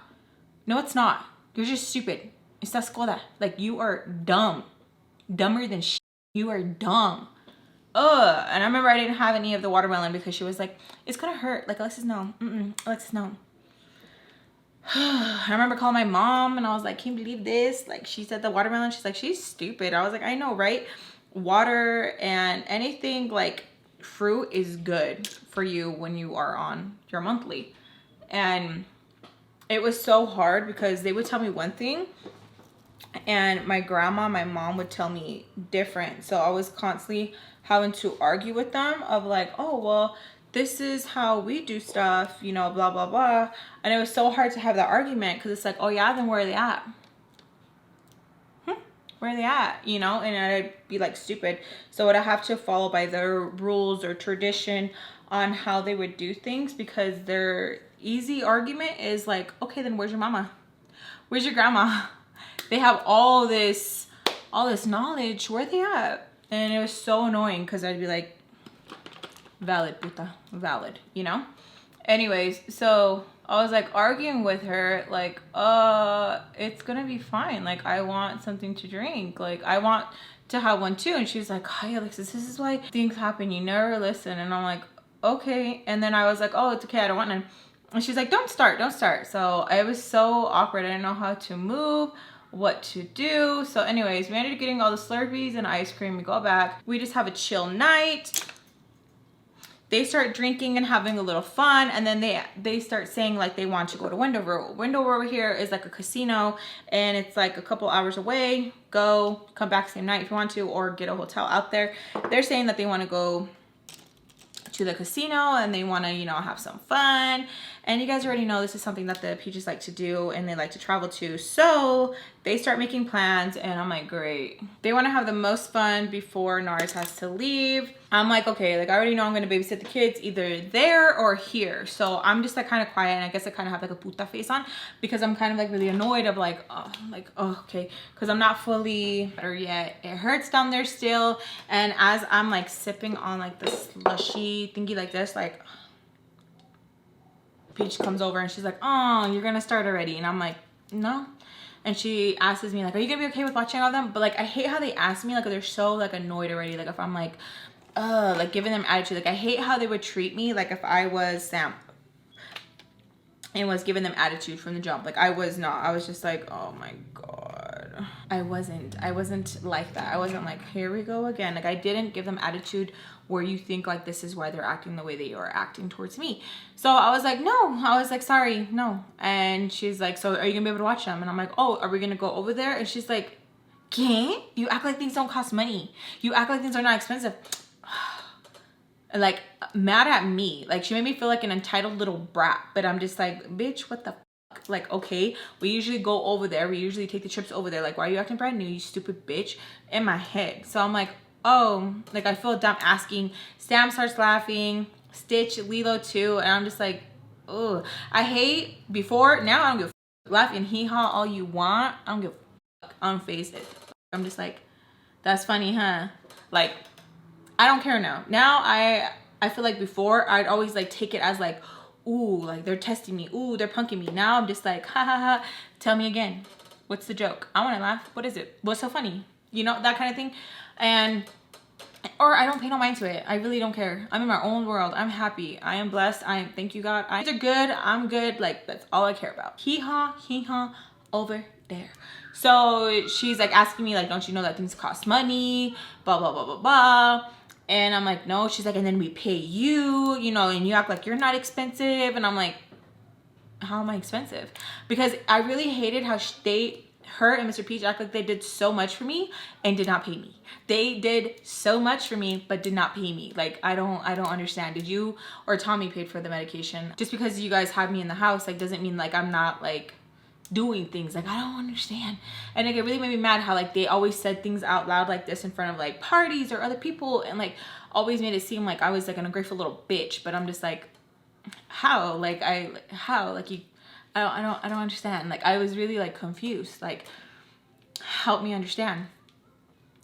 No, it's not. You're just stupid. Estás coda. Like, you are dumb. Dumber than shit. You are dumb. Ugh. And I remember I didn't have any of the watermelon because she was like, it's gonna hurt. Like, Alexis, no. Alexis, no. I remember calling my mom, and I was like, can you believe this? Like, she said the watermelon. She's like, she's stupid. I was like, I know, right? Water and anything like fruit is good for you when you are on your monthly. And it was so hard because they would tell me one thing and my grandma, my mom would tell me different. So I was constantly having to argue with them of like, oh, well, this is how we do stuff, you know, blah, blah, blah. And it was so hard to have that argument because it's like, oh yeah, then where are they at? Where are they at? You know, and I'd be like stupid. So would I have to follow by their rules or tradition on how they would do things, because their easy argument is like, okay, then where's your mama? Where's your grandma? They have all this knowledge. Where are they at? And it was so annoying because I'd be like, valid, puta, valid, you know? Anyways, so I was like arguing with her, like, it's gonna be fine. Like, I want something to drink. Like, I want to have one too. And she was like, hi, Alexis, this is why things happen. You never listen. And I'm like, okay. And then I was like, oh, it's okay. I don't want none. And she's like, don't start. So it was so awkward. I didn't know how to move, what to do. So anyways, we ended up getting all the Slurpees and ice cream. We go back. We just have a chill night. They start drinking and having a little fun, and then they start saying like they want to go to Wendover. Wendover over here is like a casino, and it's like a couple hours away. Go, come back same night if you want to, or get a hotel out there. They're saying that they want to go to the casino and they want to, you know, have some fun. And you guys already know this is something that the Peaches like to do and they like to travel to. So they start making plans and I'm like, great. They want to have the most fun before Nars has to leave. I'm like, okay, like I already know I'm going to babysit the kids either there or here. So I'm just like kind of quiet, and I guess I kind of have like a puta face on because I'm kind of like really annoyed of like, oh, okay. Because I'm not fully better yet. It hurts down there still. And as I'm like sipping on like this slushy thingy like this, like Peach comes over and she's like, oh, you're gonna start already. And I'm like, no. And she asks me like, are you gonna be okay with watching all of them? But like I hate how they ask me, like they're so like annoyed already, like if I'm like giving them attitude. Like I hate how they would treat me like if I was Sam and was giving them attitude from the jump. Like I was not. I was just like, oh my god. I wasn't like that. I wasn't like, here we go again. Like I didn't give them attitude where you think like this is why they're acting the way they are acting towards me. So I was like, no. I was like, sorry, no. And she's like, so are you gonna be able to watch them? And I'm like, oh, are we gonna go over there? And she's like, can't? You act like things don't cost money. You act like things are not expensive. Like mad at me. Like she made me feel like an entitled little brat. But I'm just like, bitch, what the fuck? Like, okay, we usually go over there. We usually take the trips over there. Like, why are you acting brand new, you stupid bitch? In my head. So I'm like, oh, like I feel dumb asking. Sam starts laughing. Stitch, Lilo too. And I'm just like, oh, I hate before. Now I don't give a fuck. Laugh and hee haw all you want. I don't give a fuck. I don't face it. I'm just like, that's funny, huh? Like, I don't care now. Now I feel like before I'd always like take it as like, ooh, like they're testing me. Ooh, they're punking me. Now I'm just like, ha ha ha. Tell me again. What's the joke? I want to laugh. What is it? What's so funny? You know, that kind of thing. And, or I don't pay no mind to it. I really don't care. I'm in my own world. I'm happy. I am blessed. Thank you God. They're good. I'm good. Like that's all I care about. Hee haw over there. So she's like asking me like, don't you know that things cost money? Blah, blah, blah, blah, blah. And I'm like, no. She's like, and then we pay you, you know, and you act like you're not expensive. And I'm like, how am I expensive? Because I really hated how her and Mr. Peach act like they did so much for me and did not pay me. They did so much for me, but did not pay me. Like, I don't understand. Did you or Tommy paid for the medication? Just because you guys have me in the house, like, doesn't mean like I'm not like doing things. Like, I don't understand. And like it really made me mad how like they always said things out loud like this in front of like parties or other people, and like always made it seem like I was like an ungrateful little bitch. But I'm just like, how? Like how? Like I don't understand. Like I was really like confused. Like, help me understand.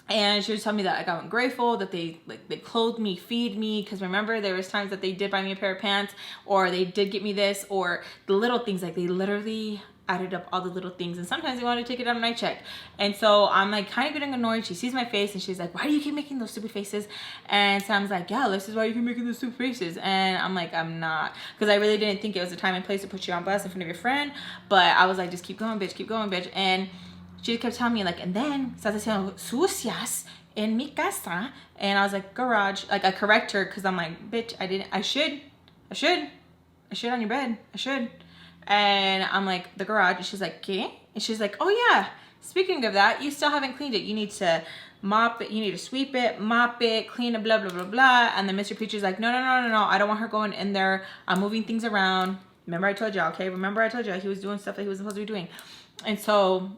And she was telling me that like I'm ungrateful, that they clothed me, feed me. Because remember, there was times that they did buy me a pair of pants, or they did get me this, or the little things. Like they literally added up all the little things, and sometimes they wanted to take it out of my check. And so I'm like kind of getting annoyed. She sees my face and she's like, why do you keep making those stupid faces? And Sam's like, yeah, this is why you keep making those stupid faces. And I'm like, I'm not, because I really didn't think it was a time and place to put you on blast in front of your friend. But I was like, just keep going, bitch, keep going, bitch. And she kept telling me like, and then estás haciendo sucias in mi casa. And I was like, garage. Like, I correct her because I'm like, bitch, I should on your bed. I should. And I'm like, the garage. And she's like, ¿qué? And she's like, oh yeah, speaking of that, you still haven't cleaned it. You need to mop it, you need to sweep it, mop it, clean it, blah, blah, blah, blah. And then Mr. Peacher's like, no, I don't want her going in there. I'm moving things around. Remember I told you, okay? Remember I told you he was doing stuff that he wasn't supposed to be doing. And so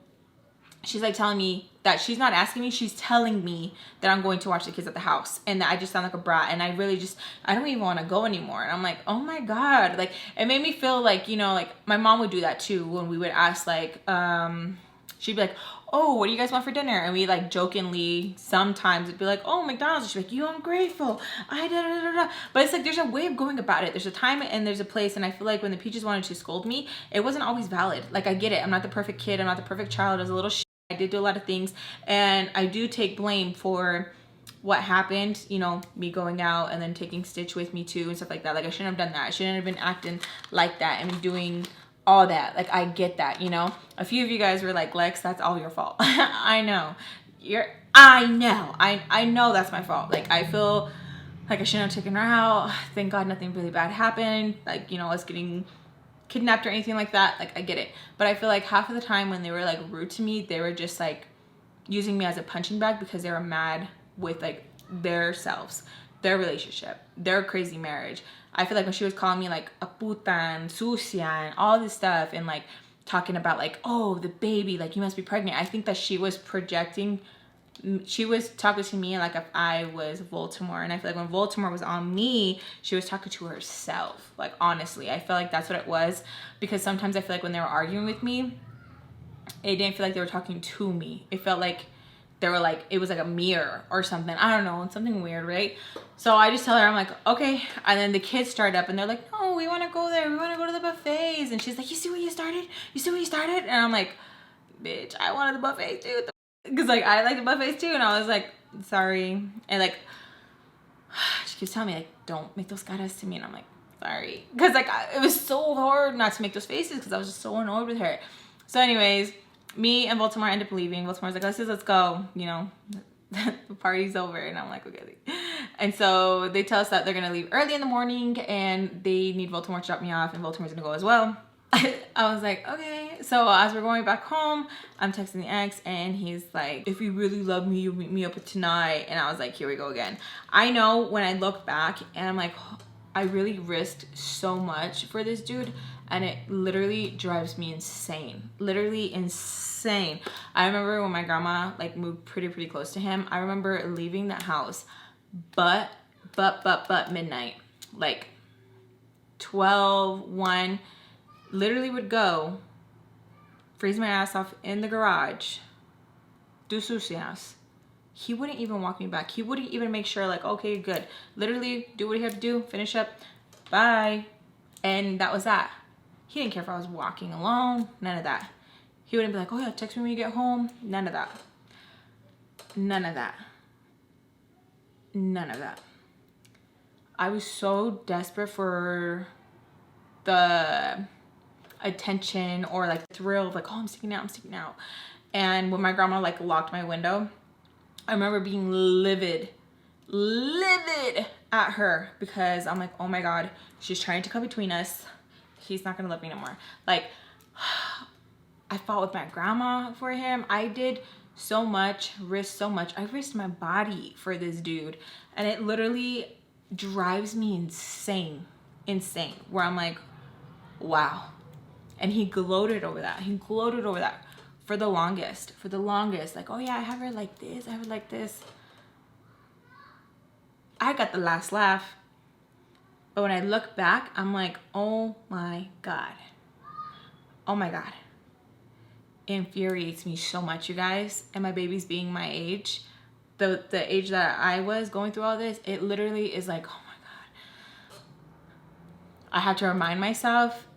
she's like telling me that she's not asking me, she's telling me that I'm going to watch the kids at the house and that I just sound like a brat and I really just, I don't even want to go anymore. And I'm like, oh my God. Like, it made me feel like, you know, like my mom would do that too when we would ask like, she'd be like, oh, what do you guys want for dinner? And we like jokingly sometimes it'd be like, oh, McDonald's. And she'd be like, you ungrateful. But it's like there's a way of going about it. There's a time and there's a place. And I feel like when the Peaches wanted to scold me, it wasn't always valid. Like, I get it. I'm not the perfect kid. I'm not the perfect child. I was a little shit. I did do a lot of things. And I do take blame for what happened, you know, me going out and then taking Stitch with me too and stuff like that. Like, I shouldn't have done that. I shouldn't have been acting like that and doing all that. Like, I get that, you know. A few of you guys were like, Lex, that's all your fault. I know. I know that's my fault. Like, I feel like I shouldn't have taken her out. Thank God nothing really bad happened. Like, you know, us getting kidnapped or anything like that. Like, I get it. But I feel like half of the time when they were like rude to me, they were just like using me as a punching bag because they were mad with like their selves, their relationship, their crazy marriage. I feel like when she was calling me like a puta and sucia and all this stuff and like talking about like, oh, the baby, like you must be pregnant. I think that she was projecting, she was talking to me like if I was Voldemort. And I feel like when Voldemort was on me, she was talking to herself. Like, honestly, I feel like that's what it was. Because sometimes I feel like when they were arguing with me, it didn't feel like they were talking to me. It felt like they were like, it was like a mirror or something. I don't know, something weird, right? So I just tell her, I'm like, okay. And then the kids start up and they're like, no, we want to go there. We want to go to the buffets. And she's like, you see what you started? You see what you started? And I'm like, bitch, I wanted the buffets too. Because like, I like the buffets too. And I was like, sorry. And like, she keeps telling me like, don't make those caras to me. And I'm like, sorry. Because like, it was so hard not to make those faces because I was just so annoyed with her. So anyways, me and Baltimore end up leaving. Baltimore's like, let's go, you know, the party's over. And I'm like, okay. And so they tell us that they're gonna leave early in the morning and they need Baltimore to drop me off and Baltimore's gonna go as well. I was like, okay. So as we're going back home, I'm texting the ex and he's like, if you really love me, you meet me up tonight. And I was like, here we go again. I know when I look back and I'm like, I really risked so much for this dude. And it literally drives me insane. Literally insane. I remember when my grandma like moved pretty close to him. I remember leaving that house, but midnight, like 12, 1, literally would go, freeze my ass off in the garage, do sucias. He wouldn't even walk me back. He wouldn't even make sure like, okay, good. Literally do what he had to do, finish up, bye. And that was that. He didn't care if I was walking alone, none of that. He wouldn't be like, oh yeah, text me when you get home. None of that. None of that. None of that. I was so desperate for the attention or like the thrill of like, oh, I'm sticking out. And when my grandma like locked my window, I remember being livid at her because I'm like, oh my God, she's trying to come between us. He's not gonna love me no more. Like, I fought with my grandma for him. I did so much, risked so much. I risked my body for this dude. And it literally drives me insane. Where I'm like, wow. And he gloated over that. For the longest. Like, oh yeah, I have her like this. I have her like this. I got the last laugh. But when I look back, I'm like, oh my God. Oh my God. It infuriates me so much, you guys. And my baby's being my age. The age that I was going through all this, it literally is like, oh my God. I have to remind myself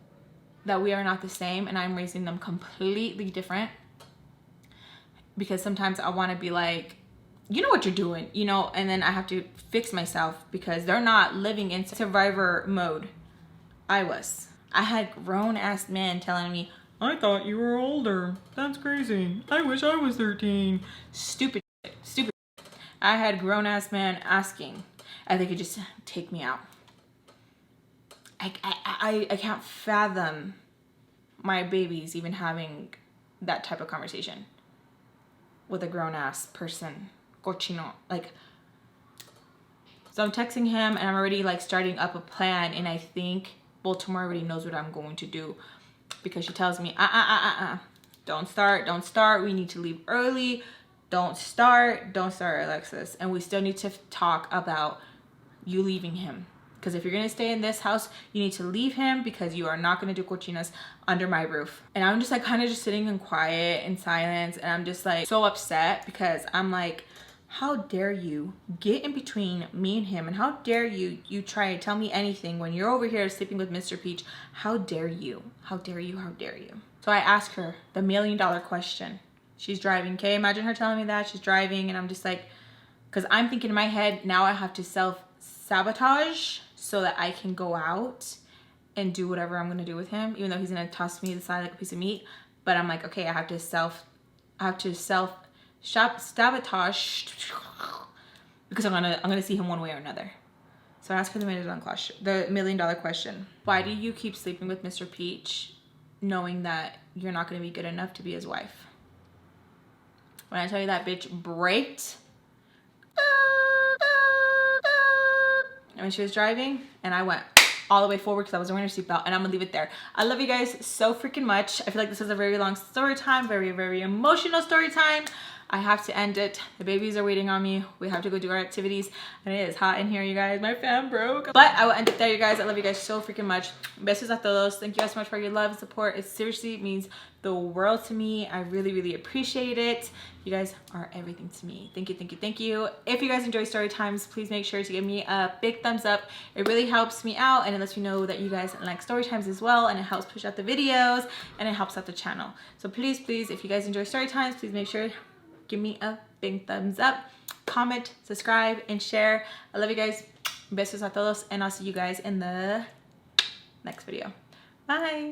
that we are not the same and I'm raising them completely different. Because sometimes I want to be like, you know what you're doing, you know, and then I have to fix myself because they're not living in survivor mode. I was. I had grown ass men telling me, I thought you were older. That's crazy. I wish I was 13. Stupid. I had grown-ass man asking if they could just take me out. I can't fathom my babies even having that type of conversation with a grown-ass person. Cochino. Like, so I'm texting him and I'm already like starting up a plan, and I think Baltimore already knows what I'm going to do, because she tells me, don't start, we need to leave early, don't start, Alexis, and we still need to talk about you leaving him, because if you're gonna stay in this house, you need to leave him, because you are not gonna do cochinas under my roof. And I'm just like kind of just sitting in quiet in silence, and I'm just like so upset, because I'm like, how dare you get in between me and him, and how dare you try to tell me anything when you're over here sleeping with Mr. Peach? How dare you? How dare you? How dare you? So I ask her the $1 million question. She's driving, okay? Imagine her telling me that she's driving, and I'm just like, because I'm thinking in my head, now I have to self-sabotage so that I can go out and do whatever I'm gonna do with him, even though he's gonna toss me aside like a piece of meat. But I'm like, okay, I have to sabotage, because I'm gonna see him one way or another. So I asked her the $1 million question. Why do you keep sleeping with Mr. Peach knowing that you're not gonna be good enough to be his wife? When I tell you that bitch braked, and when she was driving, and I went all the way forward because I wasn't wearing a seatbelt, and I'm gonna leave it there. I love you guys so freaking much. I feel like this is a very long story time, very, very emotional story time. I have to end it. The babies are waiting on me. We have to go do our activities, and it is hot in here, you guys. My fan broke. But I will end it there, you guys. I love you guys so freaking much. Besos a todos. Thank you guys so much for your love and support. It seriously means the world to me. I really, really appreciate it. You guys are everything to me. Thank you, thank you, thank you. If you guys enjoy story times, please make sure to give me a big thumbs up. It really helps me out, and it lets me know that you guys like story times as well, and it helps push out the videos, and it helps out the channel. So please, please, if you guys enjoy story times, please make sure give me a big thumbs up, comment, subscribe, and share. I love you guys. Besos a todos, and I'll see you guys in the next video. Bye.